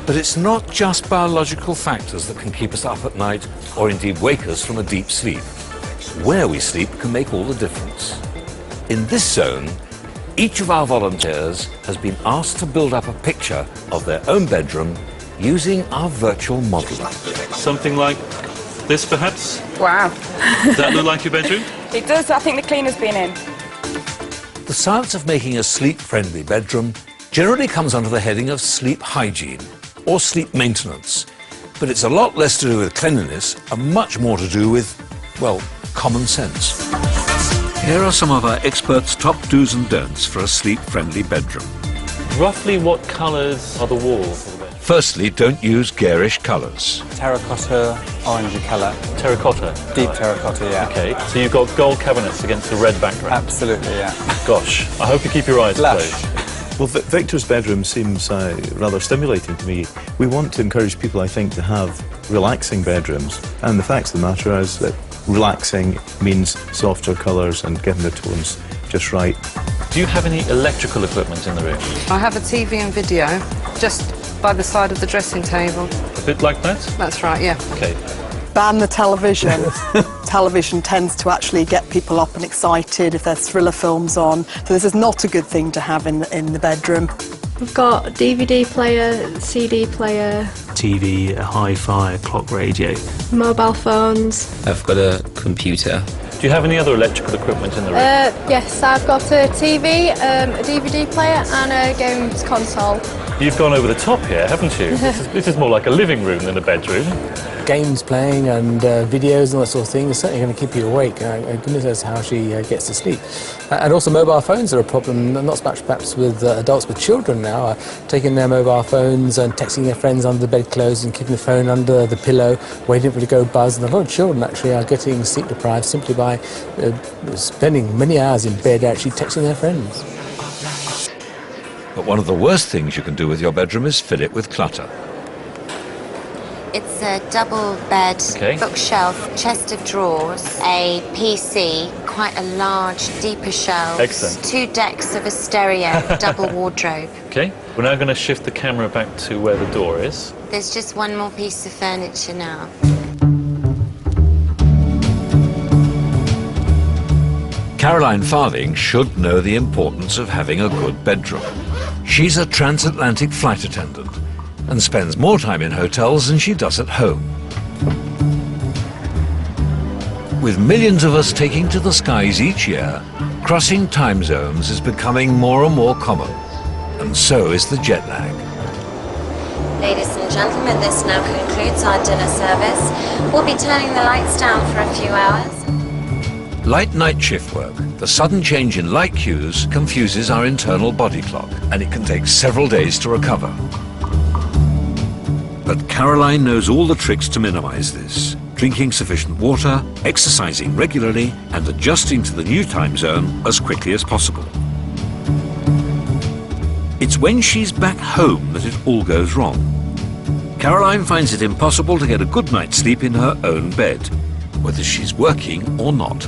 But it's not just biological factors that can keep us up at night, or indeed wake us from a deep sleep. Where we sleep can make all the difference. In this zone, each of our volunteers has been asked to build up a picture of their own bedroom using our virtual model. Something like this, perhaps? Wow. Does that look like your bedroom? It does. I think the cleaner's been in. The science of making a sleep-friendly bedroom generally comes under the heading of sleep hygiene or sleep maintenance. But it's a lot less to do with cleanliness and much more to do with, well, common sense. Here are some of our experts' top do's and don'ts for a sleep-friendly bedroom. Roughly what colours are the walls? Firstly, don't use garish colours. Terracotta, orangey colour. Terracotta? Deep terracotta, yeah. Okay, so you've got gold cabinets against a red background? Absolutely, yeah. Gosh, I hope you keep your eyes Lush. closed. Well, Victor's bedroom seems rather stimulating to me. We want to encourage people, I think, to have relaxing bedrooms. And the fact of the matter is that relaxing means softer colours and getting the tones just right. Do you have any electrical equipment in the room? I have a TV and video just by the side of the dressing table. A bit like that? That's right, yeah. Okay. Ban the television. Television tends to actually get people up and excited if there's thriller films on. So this is not a good thing to have in the bedroom. We've got a DVD player, CD player, TV, a hi-fi, a clock radio. mobile phones. I've got a computer. Do you have any other electrical equipment in the room? Yes, I've got a TV, a DVD player and a games console. You've gone over the top here, haven't you? This is more like a living room than a bedroom. Games playing and videos and all that sort of thing is certainly going to keep you awake. Goodness knows how she gets to sleep. And also mobile phones are a problem, not so much perhaps with adults, with children now, taking their mobile phones and texting their friends under the bedclothes and keeping the phone under the pillow, waiting for it to go buzz. And a lot of children actually are getting sleep deprived simply by spending many hours in bed actually texting their friends. But one of the worst things you can do with your bedroom is fill it with clutter. It's a double bed, bookshelf, chest of drawers, a PC, quite a large, deeper shelves, Excellent. 2 decks of a stereo, double wardrobe. Okay, we're now going to shift the camera back to where the door is. There's just one more piece of furniture now. Caroline Farthing should know the importance of having a good bedroom. She's a transatlantic flight attendant and spends more time in hotels than she does at home. With millions of us taking to the skies each year, crossing time zones is becoming more and more common, and so is the jet lag. Ladies and gentlemen, this now concludes our dinner service. We'll be turning the lights down for a few hours. Like night shift work, the sudden change in light cues confuses our internal body clock, and it can take several days to recover. But Caroline knows all the tricks to minimize this. Drinking sufficient water, exercising regularly, and adjusting to the new time zone as quickly as possible. It's when she's back home that it all goes wrong. Caroline finds it impossible to get a good night's sleep in her own bed, whether she's working or not.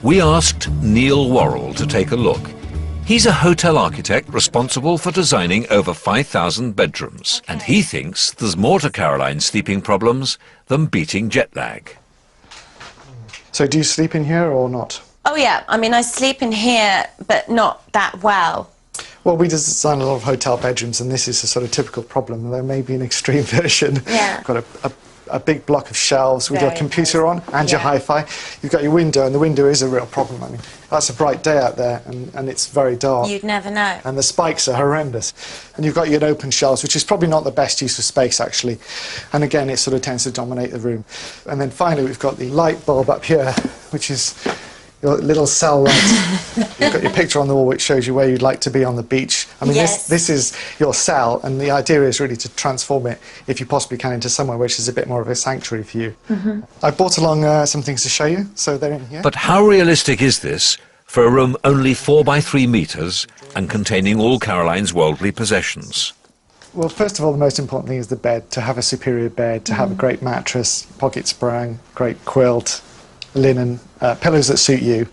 We asked Neil Worrell to take a look. He's a hotel architect responsible for designing over 5,000 bedrooms, and he thinks there's more to Caroline's sleeping problems than beating jet lag. So do you sleep in here or not? Oh yeah, I mean I sleep in here, but not that well. Well, we design a lot of hotel bedrooms, and this is a sort of typical problem. There may be an extreme version. Yeah. Got a big block of shelves with your Very computer on and your hi-fi. You've got your window, and the window is a real problem. I mean, that's a bright day out there, and it's very dark. You'd never know. And the spikes are horrendous. And you've got your open shelves, which is probably not the best use of space, actually. And again, it sort of tends to dominate the room. And then finally, we've got the light bulb up here, which is your little cell light. You've got your picture on the wall which shows you where you'd like to be on the beach. I mean, Yes. this is your cell, and the idea is really to transform it, if you possibly can, into somewhere which is a bit more of a sanctuary for you. I brought along some things to show you, so they're in here. But how realistic is this for a room only 4 by 3 meters and containing all Caroline's worldly possessions? Well, first of all, the most important thing is the bed, to have a superior bed, to have a great mattress, pocket sprung, great quilt, linen, pillows that suit you.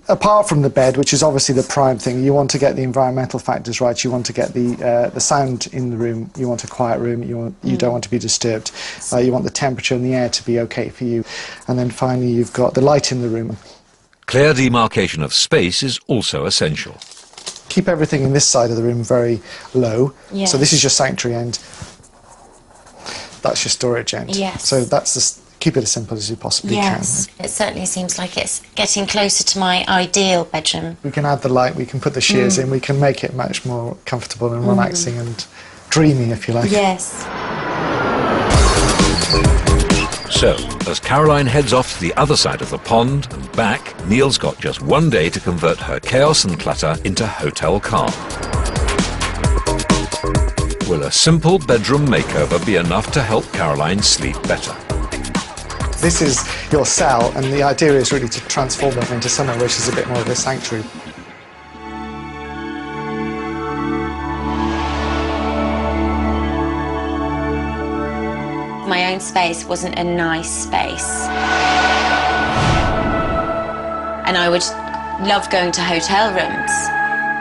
Apart from the bed, which is obviously the prime thing, you want to get the environmental factors right. You want to get the sound in the room. You want a quiet room. You don't want to be disturbed. You want the temperature and the air to be okay for you. And then finally, you've got the light in the room. Clear demarcation of space is also essential. Keep everything in this side of the room very low. Yes. So this is your sanctuary end. That's your storage end. Yes. So that's the keep it as simple as you possibly Yes, it certainly seems like it's getting closer to my ideal bedroom. We can add the light, we can put the shears in, we can make it much more comfortable and relaxing and dreamy, if you like. Yes. So, as Caroline heads off to the other side of the pond and back, Neil's got just one day to convert her chaos and clutter into hotel calm. Will a simple bedroom makeover be enough to help Caroline sleep better? This is your cell, and the idea is really to transform it into somewhere which is a bit more of a sanctuary. My own space wasn't a nice space. And I would love going to hotel rooms,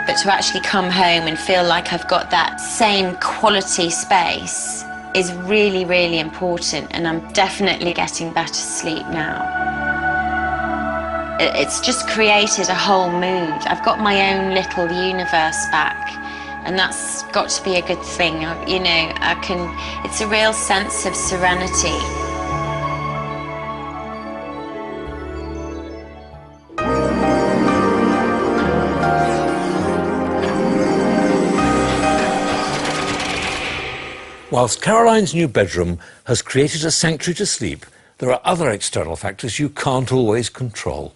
but to actually come home and feel like I've got that same quality space is really, really important, and I'm definitely getting better sleep now. It's just created a whole mood. I've got my own little universe back, and that's got to be a good thing. You know, it's a real sense of serenity. Whilst Caroline's new bedroom has created a sanctuary to sleep, there are other external factors you can't always control.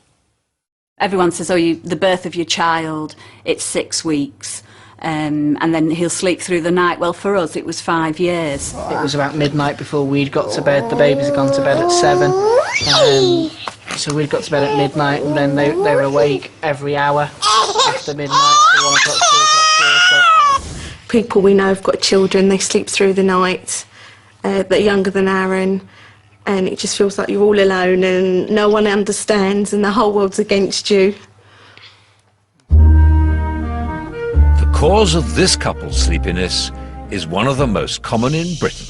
Everyone says, oh, the birth of your child, it's 6 weeks, and then he'll sleep through the night. Well, for us, it was 5 years. It was about midnight before we'd got to bed. The babies had gone to bed at 7. So we'd got to bed at midnight, and then they were awake every hour after midnight, so 1 o'clock, 2 o'clock, 3 o'clock. People we know have got children, they sleep through the night, that are younger than Aaron, and it just feels like you're all alone and no one understands and the whole world's against you. The cause of this couple's sleepiness is one of the most common in Britain.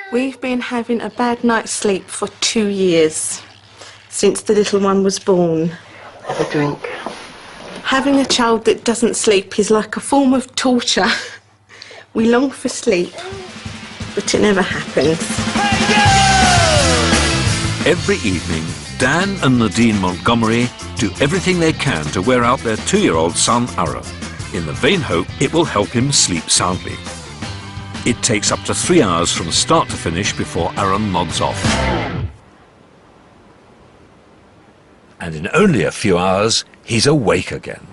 We've been having a bad night's sleep for 2 years, since the little one was born. Have a drink. Having a child that doesn't sleep is like a form of torture. We long for sleep, but it never happens. Every evening, Dan and Nadine Montgomery do everything they can to wear out their 2-year-old son, Aaron, in the vain hope it will help him sleep soundly. It takes up to 3 hours from start to finish before Aaron nods off. And in only a few hours, he's awake again.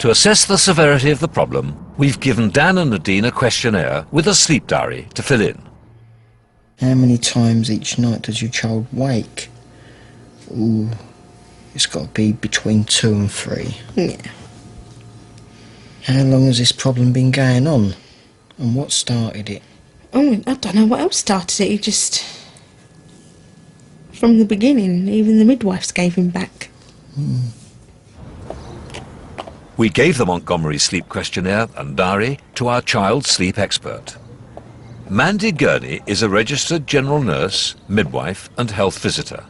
To assess the severity of the problem, we've given Dan and Nadine a questionnaire with a sleep diary to fill in. How many times each night does your child wake? Ooh, it's got to be between 2 and 3. Yeah. How long has this problem been going on? And what started it? Oh, I don't know what else started it. He just... From the beginning, even the midwives gave him back. We gave the Montgomery sleep questionnaire and diary to our child sleep expert. Mandy Gurney is a registered general nurse, midwife and health visitor.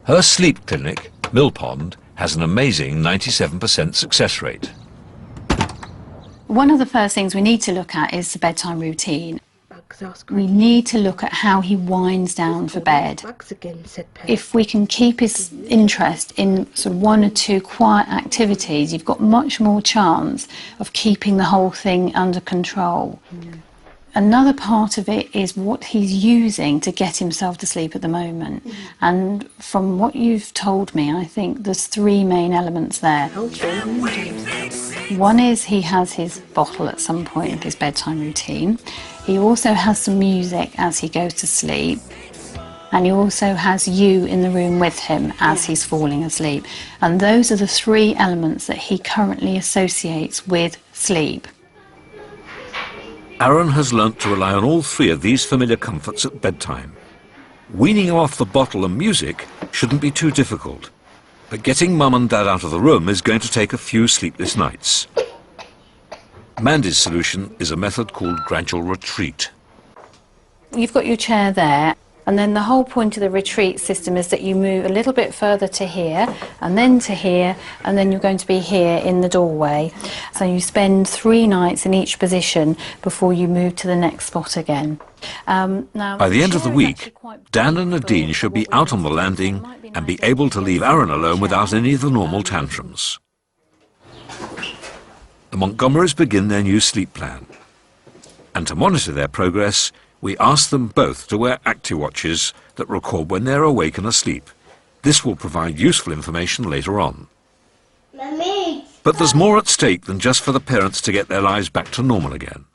Her sleep clinic, Mill Pond, has an amazing 97% success rate. One of the first things we need to look at is the bedtime routine. We need to look at how he winds down for bed. If we can keep his interest in sort of 1 or 2 quiet activities, you've got much more chance of keeping the whole thing under control. Another part of it is what he's using to get himself to sleep at the moment. And from what you've told me, I think there's 3 main elements there. One is he has his bottle at some point in his bedtime routine. He also has some music as he goes to sleep. And he also has you in the room with him as he's falling asleep. And those are the 3 elements that he currently associates with sleep. Aaron has learnt to rely on all 3 of these familiar comforts at bedtime. Weaning him off the bottle and music shouldn't be too difficult, but getting Mum and Dad out of the room is going to take a few sleepless nights. Mandy's solution is a method called gradual retreat. You've got your chair there, and then the whole point of the retreat system is that you move a little bit further to here, and then to here, and then you're going to be here in the doorway. So you spend 3 nights in each position before you move to the next spot again. Now, by the end of the week, Dan and Nadine should be out on the landing and be able to leave Aaron alone without any of the normal tantrums. The Montgomerys begin their new sleep plan. And to monitor their progress, we ask them both to wear ActiWatches that record when they're awake and asleep. This will provide useful information later on. But there's more at stake than just for the parents to get their lives back to normal again.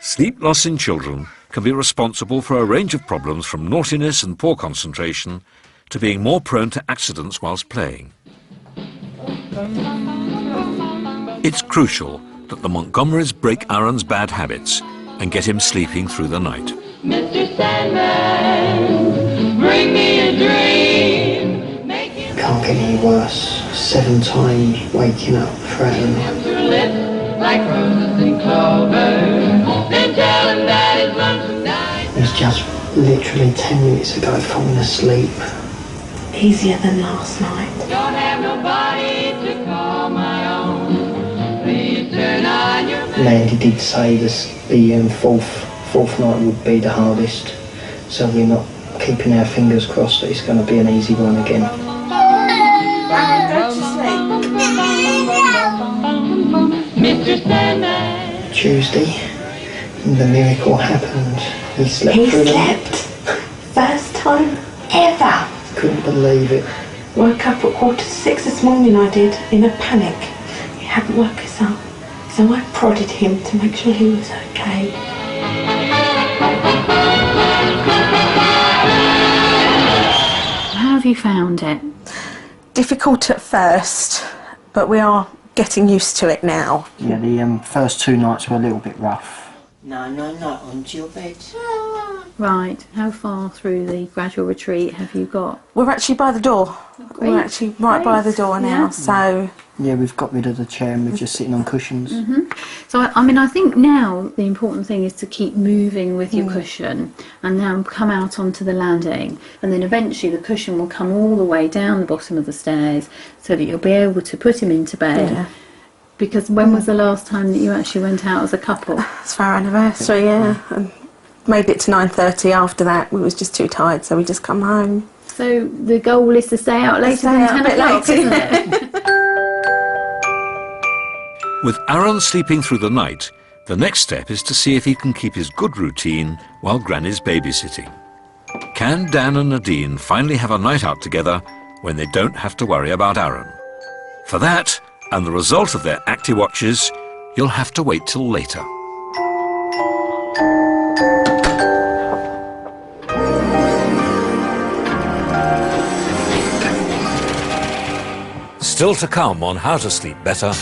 Sleep loss in children can be responsible for a range of problems from naughtiness and poor concentration to being more prone to accidents whilst playing. It's crucial that the Montgomerys break Aaron's bad habits and get him sleeping through the night. Mr. Sandman, bring me a dream. Can't get any worse. 7 times waking up throughout the night. Like roses and clover. Then tell him that his lonesome night. It was just literally 10 minutes ago falling asleep. Easier than last night. Don't have nobody to call my own. Please turn on your Landy did say this, the fourth night would be the hardest, so we're not keeping our fingers crossed that it's going to be an easy one again. Mr. Sandman. Tuesday, the miracle happened. He slept through the night. First time ever. Couldn't believe it. Woke up at 5:45 this morning, I did, in a panic. He hadn't woke us up, so I prodded him to make sure he was okay. How have you found it? Difficult at first, but we are getting used to it now. Yeah, the first 2 nights were a little bit rough. No, onto your bed. Right, how far through the gradual retreat have you got? We're actually by the door. We're actually right by the door now, so... Yeah, we've got rid of the chair and we're just sitting on cushions. So, I mean, I think now the important thing is to keep moving with your cushion and now come out onto the landing, and then eventually the cushion will come all the way down the bottom of the stairs so that you'll be able to put him into bed. Yeah. Because when was the last time that you actually went out as a couple? It's for our anniversary, yeah. And made it to 9:30 after that. We was just too tired, so we just come home. So the goal is to stay out later than 10 o'clock, isn't it? With Aaron sleeping through the night, the next step is to see if he can keep his good routine while Granny's babysitting. Can Dan and Nadine finally have a night out together when they don't have to worry about Aaron? For that, and the result of their ActiWatches, you'll have to wait till later. Still to come on how to sleep better,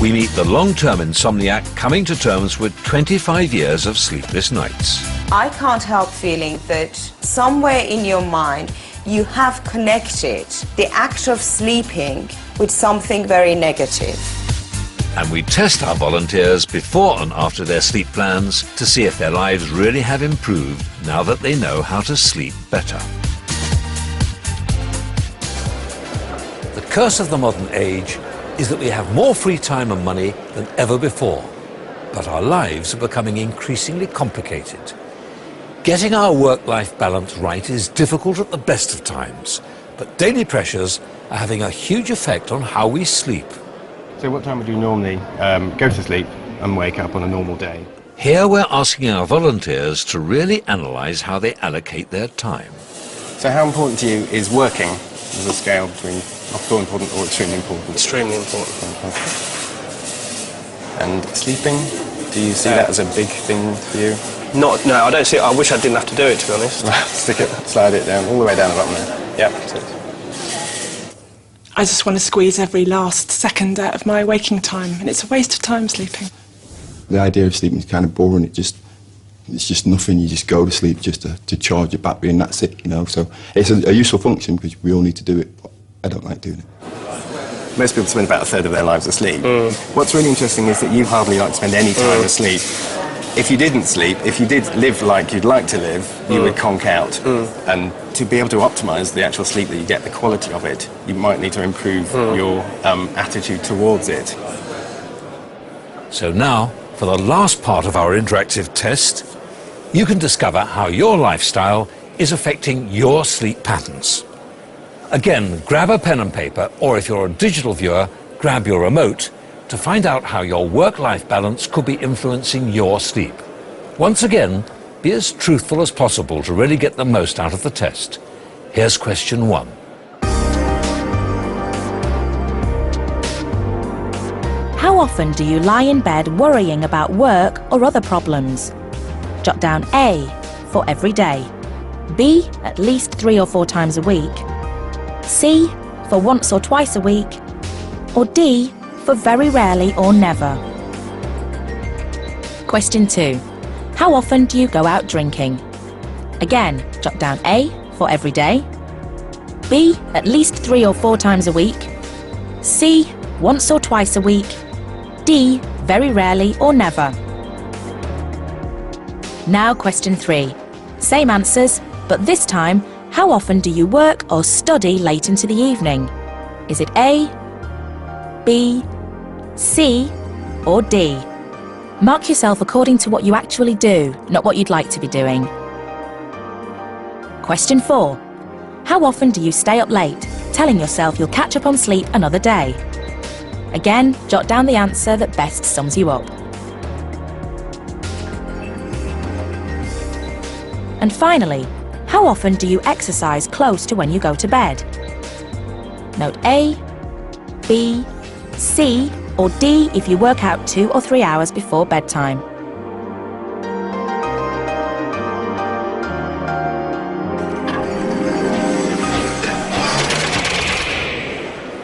we meet the long-term insomniac coming to terms with 25 years of sleepless nights. I can't help feeling that somewhere in your mind you have connected the act of sleeping with something very negative. And we test our volunteers before and after their sleep plans to see if their lives really have improved now that they know how to sleep better. The curse of the modern age is that we have more free time and money than ever before, but our lives are becoming increasingly complicated. Getting our work-life balance right is difficult at the best of times, but daily pressures are having a huge effect on how we sleep. So what time would you normally go to sleep and wake up on a normal day? Here we're asking our volunteers to really analyse how they allocate their time. So how important to you is working? There's a scale between not at all important or extremely important. Extremely important. And sleeping, do you see that as a big thing for you? No, I don't see it. I wish I didn't have to do it, to be honest. Slide it down, all the way down the bottom there. Yep, that's it. I just want to squeeze every last second out of my waking time, and it's a waste of time sleeping. The idea of sleeping is kind of boring. It's just nothing. You just go to sleep just to charge your battery, and that's it, you know. So it's a useful function because we all need to do it, but I don't like doing it. Most people spend about a third of their lives asleep. What's really interesting is that you hardly like to spend any time asleep. If you didn't sleep, if you did live like you'd like to live, you would conk out. And to be able to optimise the actual sleep that you get, the quality of it, you might need to improve your attitude towards it. So now, for the last part of our interactive test, you can discover how your lifestyle is affecting your sleep patterns. Again, grab a pen and paper, or if you're a digital viewer, grab your remote, to find out how your work-life balance could be influencing your sleep. Once again, be as truthful as possible to really get the most out of the test. Here's question 1. How often do you lie in bed worrying about work or other problems? Jot down A, for every day, B, at least 3 or 4 times a week, C, for once or twice a week, or D, for very rarely or never. Question 2. How often do you go out drinking? Again, jot down A, for every day, B, at least 3 or 4 times a week, C, once or twice a week, D, very rarely or never. Now question 3. Same answers, but this time, how often do you work or study late into the evening? Is it A, B, C, or D? Mark yourself according to what you actually do, not what you'd like to be doing. Question 4. How often do you stay up late, telling yourself you'll catch up on sleep another day? Again, jot down the answer that best sums you up. And finally, how often do you exercise close to when you go to bed? Note A, B, C, or D if you work out 2 or 3 hours before bedtime.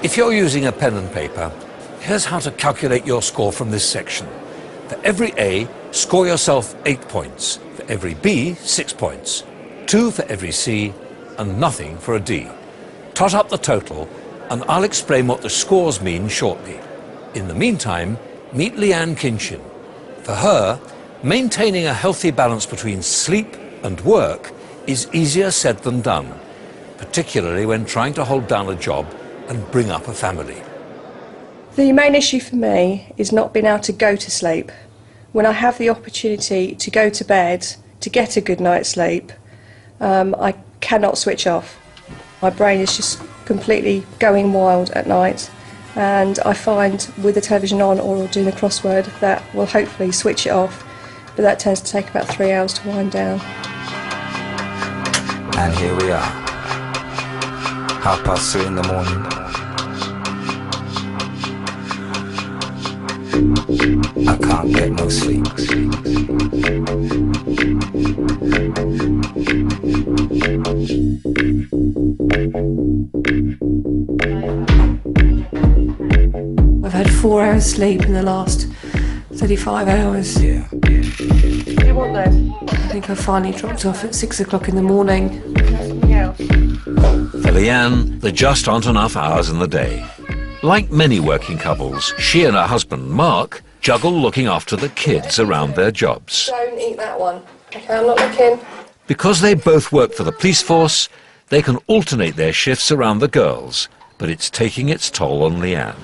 If you're using a pen and paper, here's how to calculate your score from this section. For every A, score yourself 8 points. For every B, 6 points. 2 for every C, and nothing for a D. Tot up the total, and I'll explain what the scores mean shortly. In the meantime, meet Leanne Kinchin. For her, maintaining a healthy balance between sleep and work is easier said than done, particularly when trying to hold down a job and bring up a family. The main issue for me is not being able to go to sleep. When I have the opportunity to go to bed, to get a good night's sleep, I cannot switch off. My brain is just completely going wild at night, and I find with the television on or doing a crossword that will hopefully switch it off, but that tends to take about 3 hours to wind down. And here we are, 3:30 in the morning. I can't get no sleep. I've had 4 hours sleep in the last 35 hours. Yeah. What do you want then? I think I finally dropped off at 6 o'clock in the morning. Something else? For Leanne, there just aren't enough hours in the day. Like many working couples, she and her husband, Mark, juggle looking after the kids around their jobs. Don't eat that one. Okay, I'm not looking. Because they both work for the police force, they can alternate their shifts around the girls, but it's taking its toll on Leanne.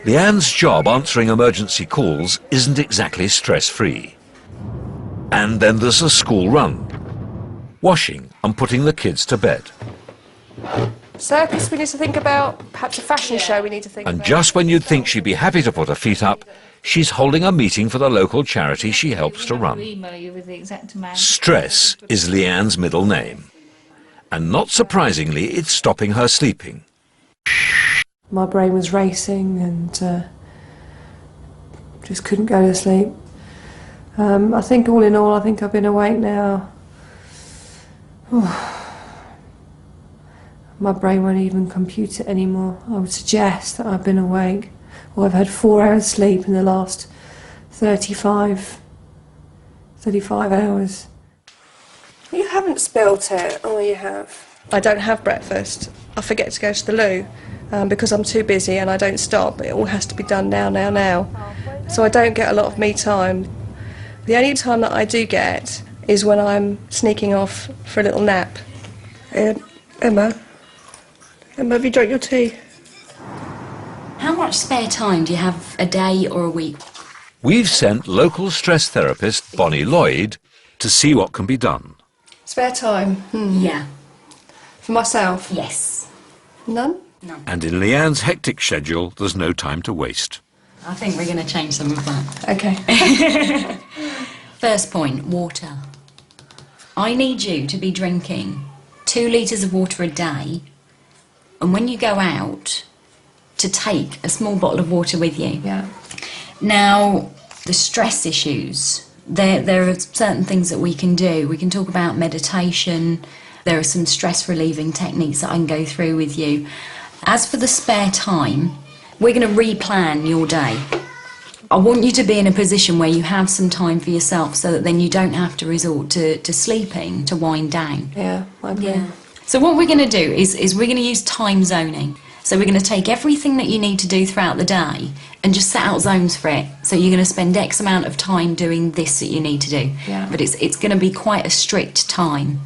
Leanne's job answering emergency calls isn't exactly stress-free. And then there's the school run, washing and putting the kids to bed. Circus we need to think about, perhaps a fashion show we need to think And about. just when you'd think she'd be happy to put her feet up, she's holding a meeting for the local charity she helps to run. Stress is Leanne's middle name. And not surprisingly, it's stopping her sleeping. My brain was racing and just couldn't go to sleep. I think all in all, I think I've been awake now. My brain won't even compute it anymore. I would suggest that I've been awake, or I've had 4 hours sleep in the last 35 hours. You haven't spilt it, or you have? I don't have breakfast. I forget to go to the loo because I'm too busy and I don't stop. It all has to be done now. So I don't get a lot of me time. The only time that I do get is when I'm sneaking off for a little nap. Emma, have you drunk your tea? How much spare time do you have a day or a week? We've sent local stress therapist Bonnie Lloyd to see what can be done. Spare time? Yeah. For myself? Yes. None? And in Leanne's hectic schedule, there's no time to waste. I think we're going to change some of that. Okay. First point, water. I need you to be drinking 2 litres of water a day, and when you go out, to take a small bottle of water with you. Yeah. Now, the stress issues, there are certain things that we can do. We can talk about meditation. There are some stress relieving techniques that I can go through with you. As for the spare time, we're going to replan your day. I want you to be in a position where you have some time for yourself so that then you don't have to resort to sleeping to wind down. Yeah, I agree. So what we're going to do is we're going to use time zoning. So we're going to take everything that you need to do throughout the day and just set out zones for it. So you're going to spend X amount of time doing this that you need to do. Yeah. But it's going to be quite a strict time.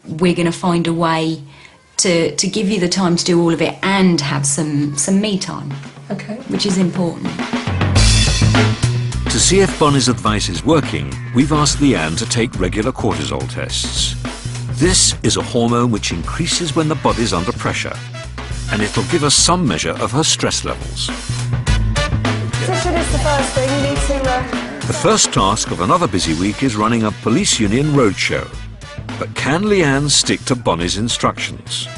We're going to find a way to give you the time to do all of it and have some me time. Okay. Which is important. To see if Bonnie's advice is working, we've asked Leanne to take regular cortisol tests. This is a hormone which increases when the body's under pressure, and it'll give us some measure of her stress levels. Session is the first thing. You need to... The first task of another busy week is running a police union roadshow. But can Leanne stick to Bonnie's instructions?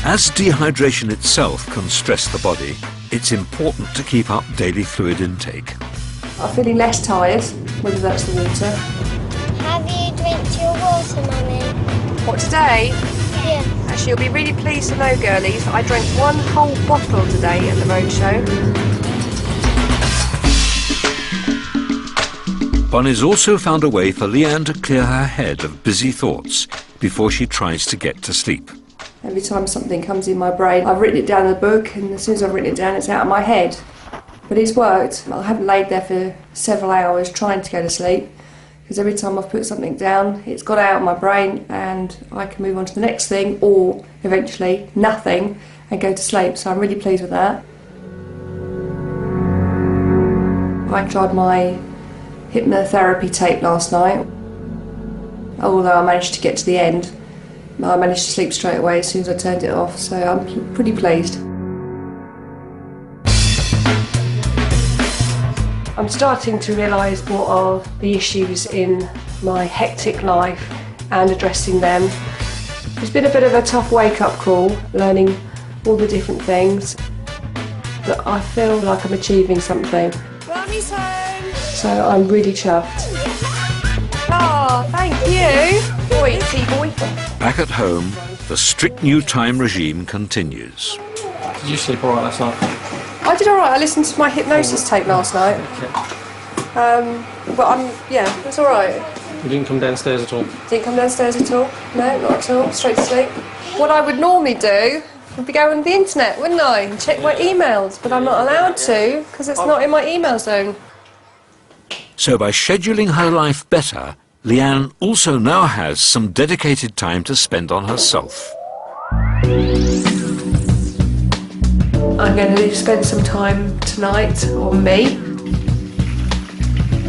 As dehydration itself can stress the body, it's important to keep up daily fluid intake. I'm feeling less tired, whether that's the water. Have you drank your water, Mummy? What, today? Yeah. Actually, you'll be really pleased to know, girlies, I drank 1 whole bottle today at the roadshow. Bonnie's also found a way for Leanne to clear her head of busy thoughts before she tries to get to sleep. Every time something comes in my brain, I've written it down in the book, and as soon as I've written it down, it's out of my head. But it's worked. I haven't laid there for several hours trying to go to sleep, because every time I've put something down, it's got out of my brain and I can move on to the next thing, or eventually nothing, and go to sleep. So I'm really pleased with that. I tried my hypnotherapy tape last night. Although I managed to get to the end, I managed to sleep straight away as soon as I turned it off, so I'm pretty pleased. I'm starting to realise what are the issues in my hectic life and addressing them. It's been a bit of a tough wake-up call, learning all the different things, but I feel like I'm achieving something. Mummy's home! So I'm really chuffed. Oh, thank you! Boy, boy. Back at home, the strict new time regime continues. Did you sleep all right last night? I did all right. I listened to my hypnosis tape last night. But yeah, it's all right. You didn't come downstairs at all? Didn't come downstairs at all? No, not at all. Straight to sleep. What I would normally do would be go on the internet, wouldn't I? And check my emails, but I'm not allowed to because it's not in my email zone. So by scheduling her life better, Leanne also now has some dedicated time to spend on herself. I'm going to spend some time tonight on me.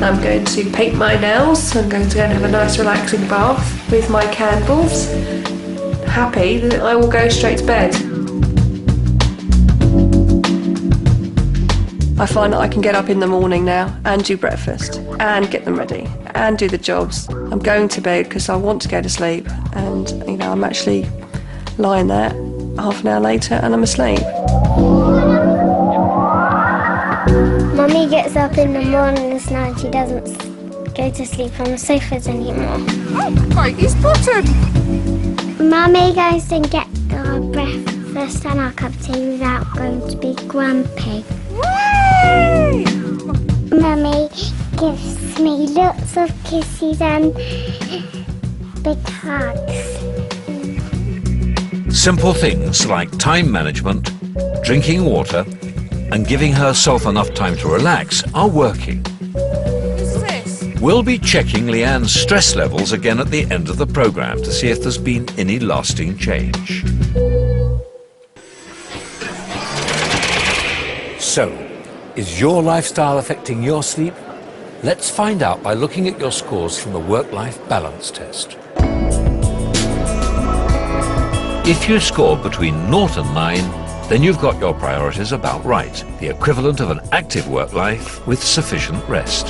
I'm going to paint my nails. I'm going to go and have a nice relaxing bath with my candles. Happy that I will go straight to bed. I find that I can get up in the morning now and do breakfast and get them ready and do the jobs. I'm going to bed because I want to go to sleep, and you know, I'm actually lying there half an hour later and I'm asleep. Mummy gets up in the mornings now and she doesn't go to sleep on the sofas anymore. Oh, right, he's button! Mummy goes and gets our breakfast and our cup of tea without going to be grumpy. Whee! Mummy gives me lots of kisses and big hugs. Simple things like time management, drinking water, and giving herself enough time to relax are working. Who's this? We'll be checking Leanne's stress levels again at the end of the programme to see if there's been any lasting change. So, is your lifestyle affecting your sleep? Let's find out by looking at your scores from the work-life balance test. If you score between 0 and 9, then you've got your priorities about right, the equivalent of an active work life with sufficient rest.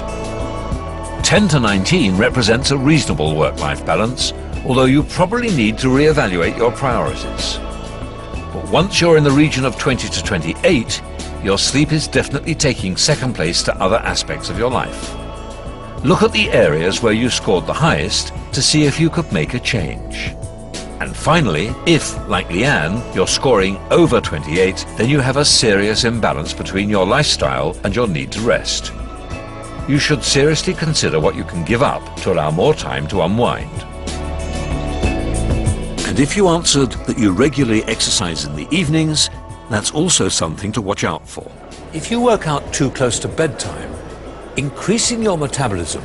10 to 19 represents a reasonable work-life balance, although you probably need to re-evaluate your priorities. But once you're in the region of 20 to 28, your sleep is definitely taking second place to other aspects of your life. Look at the areas where you scored the highest to see if you could make a change. And finally, if, like Leanne, you're scoring over 28, then you have a serious imbalance between your lifestyle and your need to rest. You should seriously consider what you can give up to allow more time to unwind. And if you answered that you regularly exercise in the evenings, that's also something to watch out for. If you work out too close to bedtime, increasing your metabolism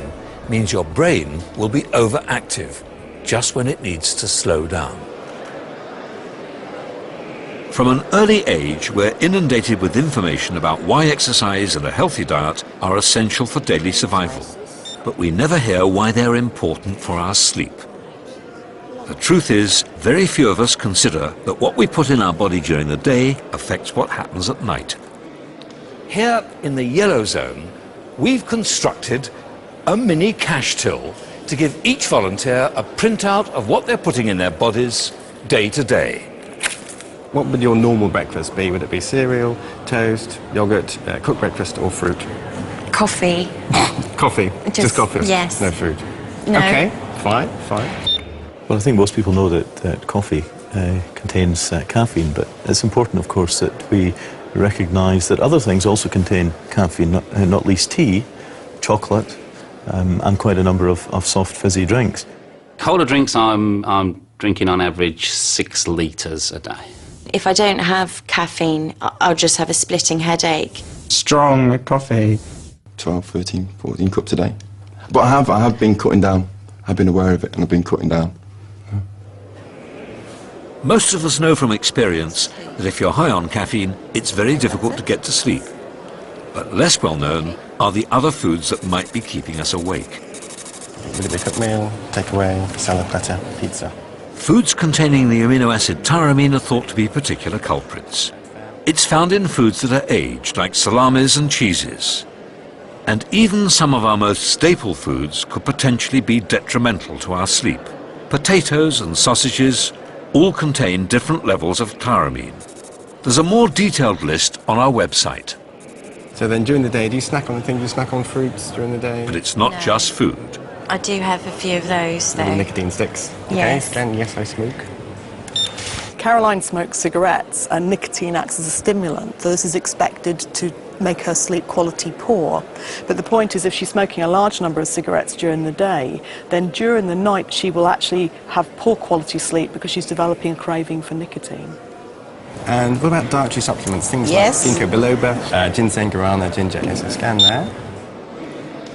means your brain will be overactive just when it needs to slow down. From an early age, we're inundated with information about why exercise and a healthy diet are essential for daily survival, but we never hear why they're important for our sleep. The truth is, very few of us consider that what we put in our body during the day affects what happens at night. Here in the yellow zone, we've constructed a mini cash till to give each volunteer a printout of what they're putting in their bodies day to day. What would your normal breakfast be? Would it be cereal, toast, yogurt, cooked breakfast or fruit? Coffee. Coffee? Just coffee? Yes. No food? No. Okay, fine. Well, I think most people know that coffee contains caffeine, but it's important, of course, that we recognise that other things also contain caffeine, not least tea, chocolate, and quite a number of soft fizzy drinks. Cola drinks, I'm drinking on average 6 litres a day. If I don't have caffeine, I'll just have a splitting headache. Strong coffee. 12, 13, 14 cups a day. But I have been cutting down. I've been aware of it and I've been cutting down. Most of us know from experience that if you're high on caffeine, it's very difficult to get to sleep. But less well known are the other foods that might be keeping us awake. Would it be cooked meal, takeaway, salad platter, pizza? Foods containing the amino acid tyramine are thought to be particular culprits. It's found in foods that are aged, like salamis and cheeses. And even some of our most staple foods could potentially be detrimental to our sleep. Potatoes and sausages all contain different levels of tyramine. There's a more detailed list on our website. So then during the day, do you snack on things? Do you snack on fruits during the day? But it's not just food. I do have a few of those, though. Little nicotine sticks? Yes. Okay, then yes, I smoke. Caroline smokes cigarettes and nicotine acts as a stimulant, so this is expected to make her sleep quality poor. But the point is, if she's smoking a large number of cigarettes during the day, then during the night she will actually have poor quality sleep because she's developing a craving for nicotine. And what about dietary supplements? Things like ginkgo biloba, ginseng, guarana, ginger. Yes, a scan there.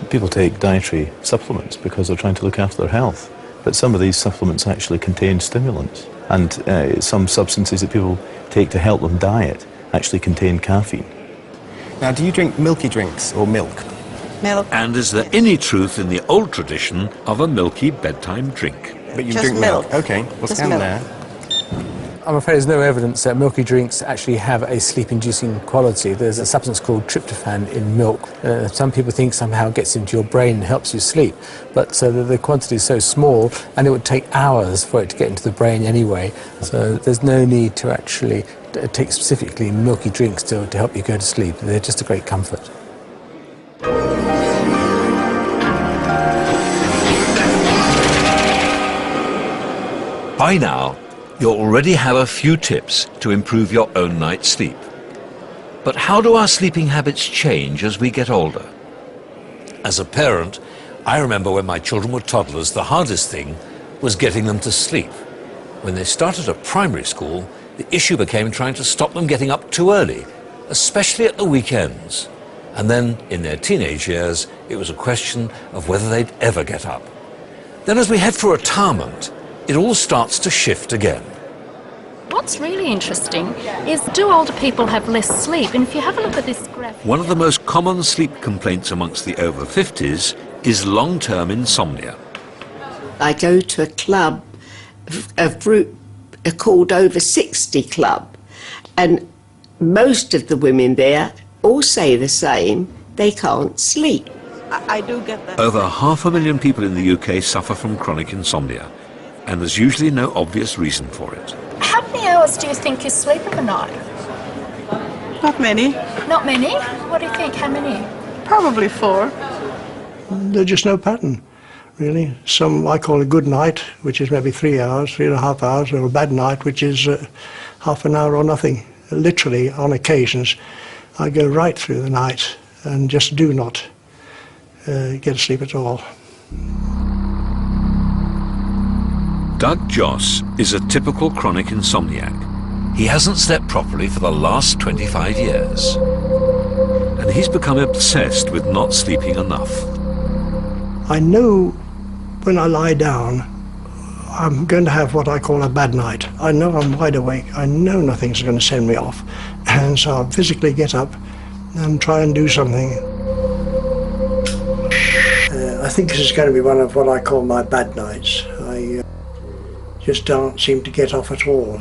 People take dietary supplements because they're trying to look after their health, but some of these supplements actually contain stimulants, and some substances that people take to help them diet actually contain caffeine. Now, do you drink milky drinks or milk? Milk. And is there any truth in the old tradition of a milky bedtime drink? But you Just drink milk. milk. Okay, we'll Just scan milk. there. I'm afraid there's no evidence that milky drinks actually have a sleep-inducing quality. There's a substance called tryptophan in milk. Some people think somehow it gets into your brain and helps you sleep, but the quantity is so small and it would take hours for it to get into the brain anyway. So there's no need to actually take specifically milky drinks to help you go to sleep. They're just a great comfort. By now, you already have a few tips to improve your own night's sleep. But how do our sleeping habits change as we get older? As a parent, I remember when my children were toddlers, the hardest thing was getting them to sleep. When they started at primary school, the issue became trying to stop them getting up too early, especially at the weekends. And then, in their teenage years, it was a question of whether they'd ever get up. Then as we head for retirement, it all starts to shift again. What's really interesting is, do older people have less sleep? And if you have a look at this graph... One of the most common sleep complaints amongst the over 50s is long-term insomnia. I go to a club of called Over 60 Club, and most of the women there all say the same, they can't sleep. I do get that. Over 500,000 people in the UK suffer from chronic insomnia, and there's usually no obvious reason for it. How many hours do you think you sleep in a night? Not many. Not many? What do you think? How many? Probably 4. There's just no pattern, really. Some I call a good night, which is maybe 3 hours, 3.5 hours, or a bad night, which is half an hour or nothing. Literally, on occasions, I go right through the night and just do not get to sleep at all. Doug Joss is a typical chronic insomniac. He hasn't slept properly for the last 25 years. And he's become obsessed with not sleeping enough. I know when I lie down, I'm going to have what I call a bad night. I know I'm wide awake. I know nothing's going to send me off. And so I'll physically get up and try and do something. I think this is going to be one of what I call my bad nights. I just don't seem to get off at all.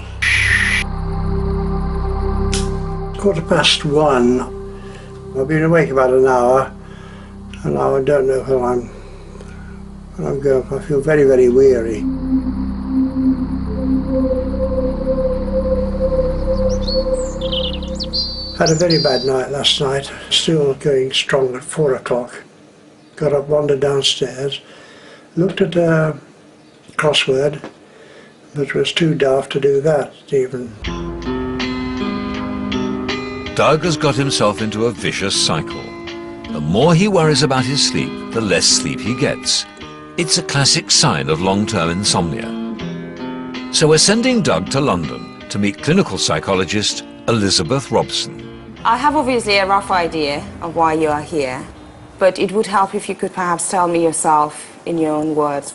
1:15. I've been awake about an hour, and now I don't know how I'm going. I feel very, very weary. Had a very bad night last night, still going strong at 4 o'clock. Got up, wandered downstairs, looked at a crossword, but was too daft to do that even. Doug has got himself into a vicious cycle. The more he worries about his sleep, the less sleep he gets. It's a classic sign of long-term insomnia. So we're sending Doug to London to meet clinical psychologist Elizabeth Robson. I have obviously a rough idea of why you are here, but it would help if you could perhaps tell me yourself in your own words.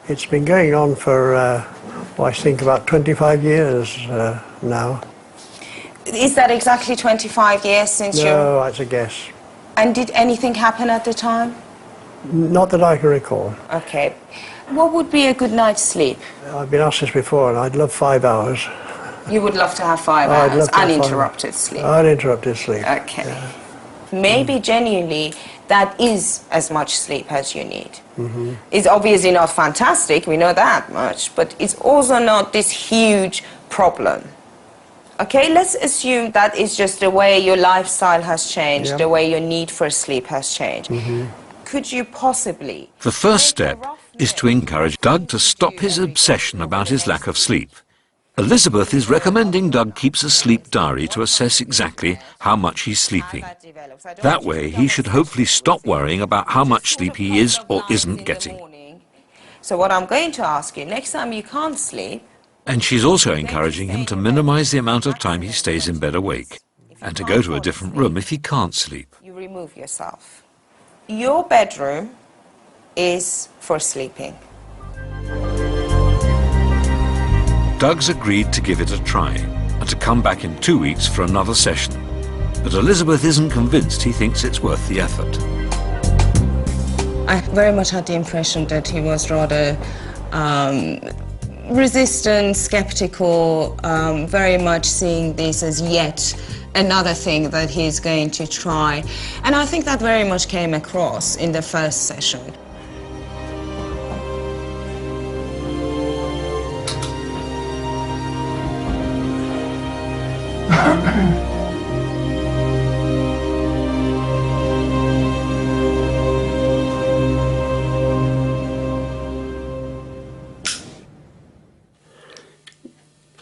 It's been going on for, I think, about 25 years now. Is that exactly 25 years since you... No, that's a guess. And did anything happen at the time? Not that I can recall. Okay. What would be a good night's sleep? I've been asked this before, and I'd love 5 hours. You would love to have 5 I'd hours love to have uninterrupted sleep? Uninterrupted sleep. Okay. Yeah. Maybe genuinely that is as much sleep as you need. Mm-hmm. It's obviously not fantastic, we know that much, but it's also not this huge problem. Okay, let's assume that is just the way your lifestyle has changed, Yeah. the way your need for sleep has changed. Mm-hmm. Could you possibly... The first step is to encourage Doug to stop his obsession about his lack of sleep. Elizabeth is recommending Doug keeps a sleep diary to assess exactly how much he's sleeping. That way, he should hopefully stop worrying about how much sleep he is or isn't getting. So what I'm going to ask you, next time you can't sleep... And she's also encouraging him to minimize the amount of time he stays in bed awake, and to go to a different room if he can't sleep. You remove yourself. Your bedroom is for sleeping. Doug's agreed to give it a try, and to come back in 2 weeks for another session. But Elizabeth isn't convinced he thinks it's worth the effort. I very much had the impression that he was rather resistant, skeptical, very much seeing this as yet another thing that he's going to try. And I think that very much came across in the first session.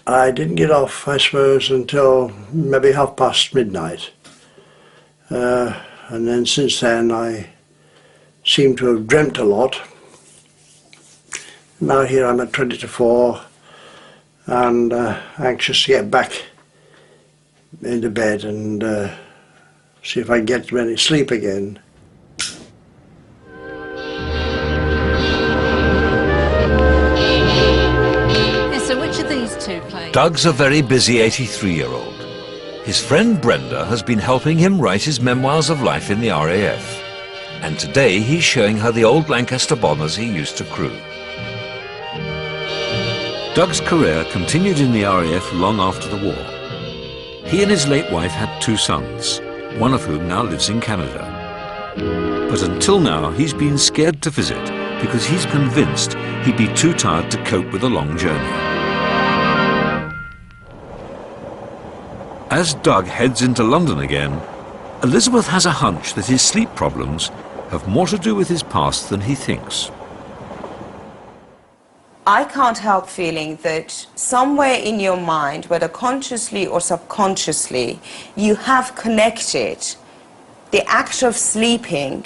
I didn't get off, I suppose, until maybe midnight. And then since then I seem to have dreamt a lot. Now here I'm at 20 to 4 and anxious to get back into bed and see if I can get any sleep again. Doug's a very busy 83-year-old. His friend Brenda has been helping him write his memoirs of life in the RAF. And today he's showing her the old Lancaster bombers he used to crew. Doug's career continued in the RAF long after the war. He and his late wife had 2 sons, one of whom now lives in Canada. But until now, he's been scared to visit because he's convinced he'd be too tired to cope with a long journey. As Doug heads into London again, Elizabeth has a hunch that his sleep problems have more to do with his past than he thinks. I can't help feeling that somewhere in your mind, whether consciously or subconsciously, you have connected the act of sleeping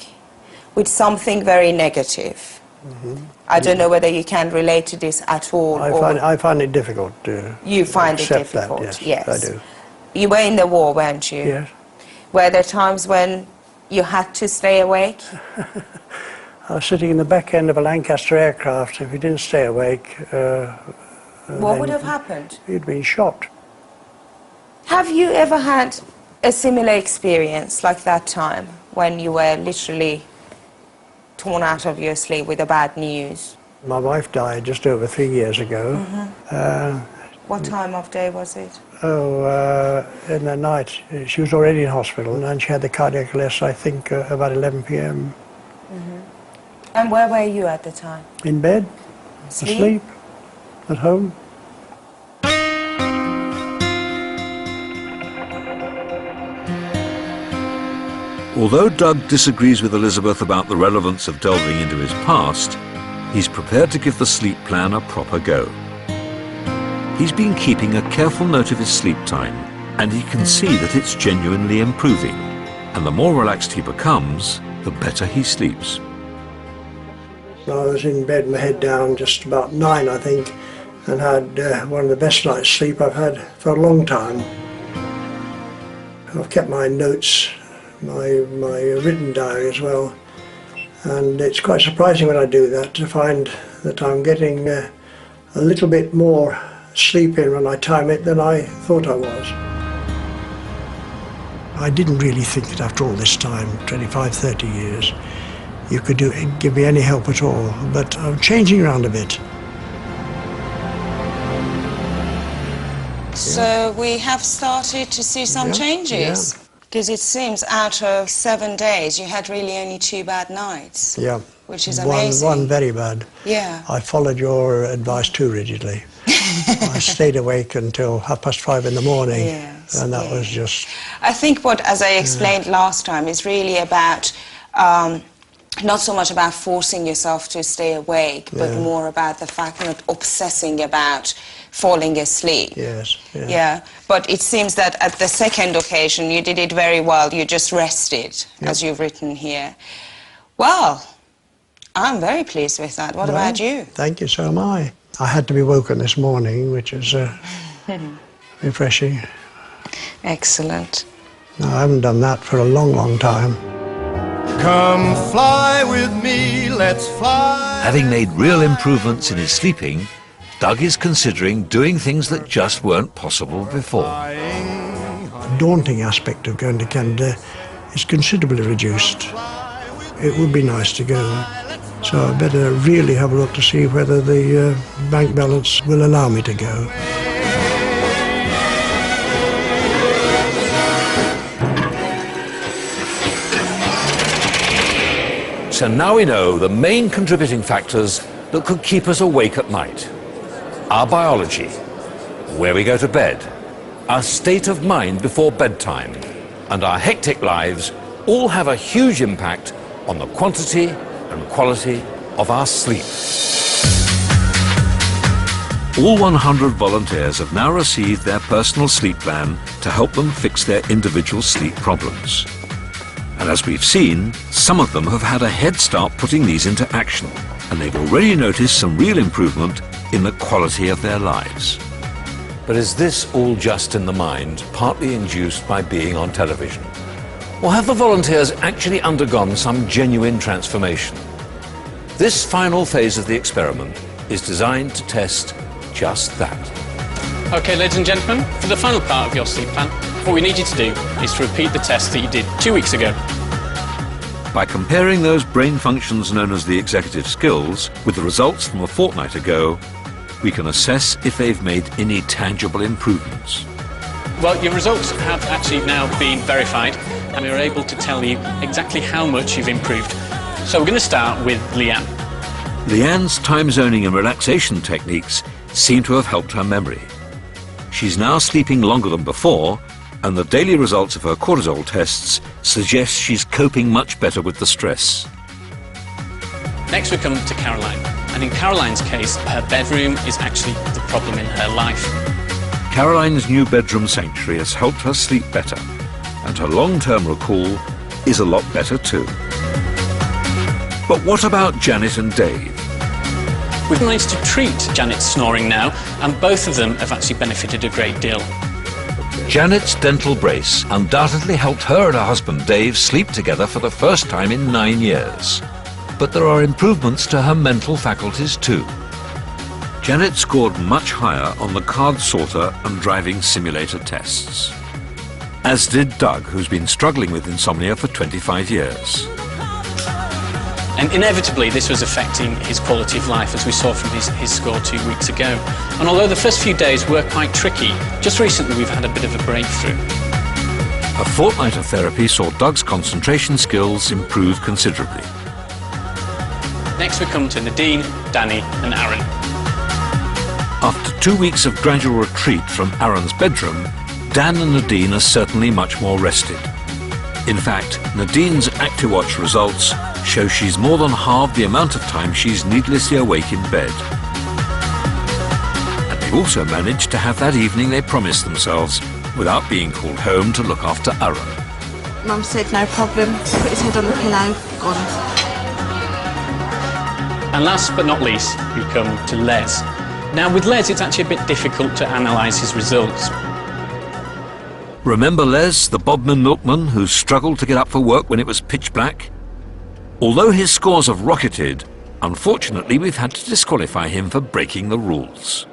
with something very negative. I don't know whether you can relate to this at all. I find it difficult to You find it accept difficult, that, yes. I do. You were in the war, weren't you? Yes. Were there times when you had to stay awake? I was sitting in the back end of a Lancaster aircraft. If you didn't stay awake, What would have happened? you'd been shot. Have you ever had a similar experience like that time when you were literally torn out of your sleep with the bad news? My wife died just over 3 years ago. What time of day was it? In the night. She was already in hospital and she had the cardiac arrest, I think, about 11 p.m. And where were you at the time? In bed, asleep, at home. Although Doug disagrees with Elizabeth about the relevance of delving into his past, he's prepared to give the sleep plan a proper go. He's been keeping a careful note of his sleep time, and he can see that it's genuinely improving. And the more relaxed he becomes, the better he sleeps. I was in bed, my head down, just about 9, I think, and had one of the best night's sleep I've had for a long time. I've kept my notes, my written diary as well, and it's quite surprising when I do that to find that I'm getting a little bit more sleep in when I time it than I thought I was. I didn't really think that after all this time, 25, 30 years, you could give me any help at all, but I'm changing around a bit. So we have started to see some changes. Because it seems out of 7 days, you had really only 2 bad nights. Yeah. Which is amazing. One very bad. Yeah. I followed your advice too rigidly. I stayed awake until 5:30 in the morning, and that was just... I think what, as I explained last time, is really about not so much about forcing yourself to stay awake, but more about the fact not obsessing about falling asleep. Yes. Yeah, but it seems that at the second occasion you did it very well. You just rested, as you've written here. Well, I'm very pleased with that. What about you? Thank you, so am I. I had to be woken this morning, which is refreshing. Excellent. No, I haven't done that for a long, long time. Come fly with me, let's fly. Having made real improvements in his sleeping, Doug is considering doing things that just weren't possible before. The daunting aspect of going to Canada is considerably reduced. It would be nice to go, so I better really have a look to see whether the bank balance will allow me to go. So now we know the main contributing factors that could keep us awake at night. Our biology, where we go to bed, our state of mind before bedtime, and our hectic lives all have a huge impact on the quantity and quality of our sleep. All 100 volunteers have now received their personal sleep plan to help them fix their individual sleep problems. And as we've seen, some of them have had a head start putting these into action, and they've already noticed some real improvement in the quality of their lives. But is this all just in the mind, partly induced by being on television? Or have the volunteers actually undergone some genuine transformation? This final phase of the experiment is designed to test just that. Okay, ladies and gentlemen, for the final part of your sleep plan, what we need you to do is to repeat the test that you did 2 weeks ago. By comparing those brain functions known as the executive skills with the results from a fortnight ago, we can assess if they've made any tangible improvements. Well, your results have actually now been verified, and we are able to tell you exactly how much you've improved. So we're going to start with Leanne. Leanne's time zoning and relaxation techniques seem to have helped her memory. She's now sleeping longer than before, and the daily results of her cortisol tests suggest she's coping much better with the stress. Next we come to Caroline, and in Caroline's case, her bedroom is actually the problem in her life. Caroline's new bedroom sanctuary has helped her sleep better, and her long-term recall is a lot better too. But what about Janet and Dave? We've managed to treat Janet's snoring now, and both of them have actually benefited a great deal. Janet's dental brace undoubtedly helped her and her husband Dave sleep together for the first time in 9 years. But there are improvements to her mental faculties too. Janet scored much higher on the card sorter and driving simulator tests. As did Doug, who's been struggling with insomnia for 25 years. And inevitably this was affecting his quality of life, as we saw from his score 2 weeks ago. And although the first few days were quite tricky, just recently we've had a bit of a breakthrough. A fortnight of therapy saw Doug's concentration skills improve considerably. Next we come to Nadine, Danny and Aaron. After 2 weeks of gradual retreat from Aaron's bedroom, Dan and Nadine are certainly much more rested. In fact, Nadine's ActiWatch results show she's more than halved the amount of time she's needlessly awake in bed. And they've also managed to have that evening they promised themselves without being called home to look after Aaron. Mum said no problem, put his head on the pillow, gone. And last but not least, we come to Les. Now with Les, it's actually a bit difficult to analyse his results. Remember Les, the Bodmin milkman who struggled to get up for work when it was pitch black? Although his scores have rocketed, unfortunately we've had to disqualify him for breaking the rules.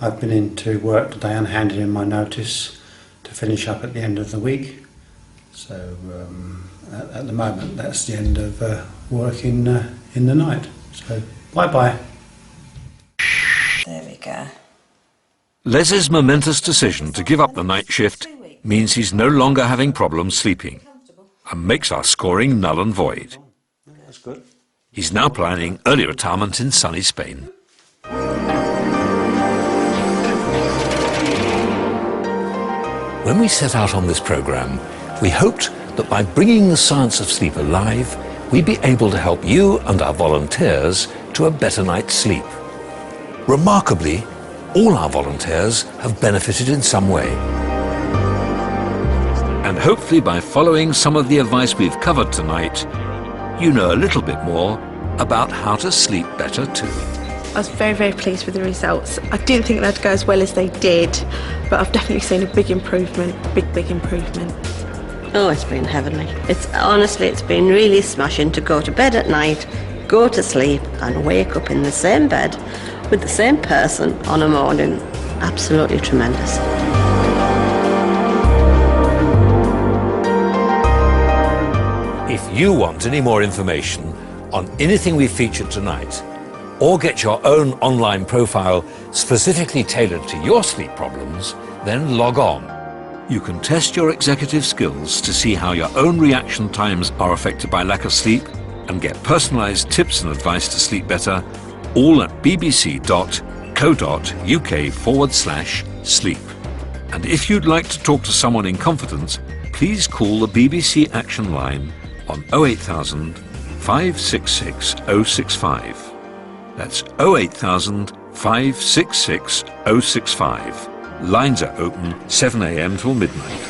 I've been into work today and handed in my notice to finish up at the end of the week. So at the moment that's the end of work in the night. So bye-bye. There we go. Les's momentous decision to give up the night shift means he's no longer having problems sleeping and makes our scoring null and void. That's good. He's now planning early retirement in sunny Spain. When we set out on this programme, we hoped that by bringing the science of sleep alive, we'd be able to help you and our volunteers to a better night's sleep. Remarkably, all our volunteers have benefited in some way. And hopefully by following some of the advice we've covered tonight, you know a little bit more about how to sleep better too. I was very, very pleased with the results. I didn't think they'd go as well as they did, but I've definitely seen a big improvement, big improvement. Oh, it's been heavenly. It's been really smashing to go to bed at night, go to sleep and wake up in the same bed with the same person on a morning. Absolutely tremendous. If you want any more information on anything we've featured tonight, or get your own online profile specifically tailored to your sleep problems, then log on. You can test your executive skills to see how your own reaction times are affected by lack of sleep and get personalised tips and advice to sleep better, all at bbc.co.uk/sleep. And if you'd like to talk to someone in confidence, please call the BBC Action Line on 08000 566 065. That's 08000 566 065. Lines are open 7 a.m. till midnight.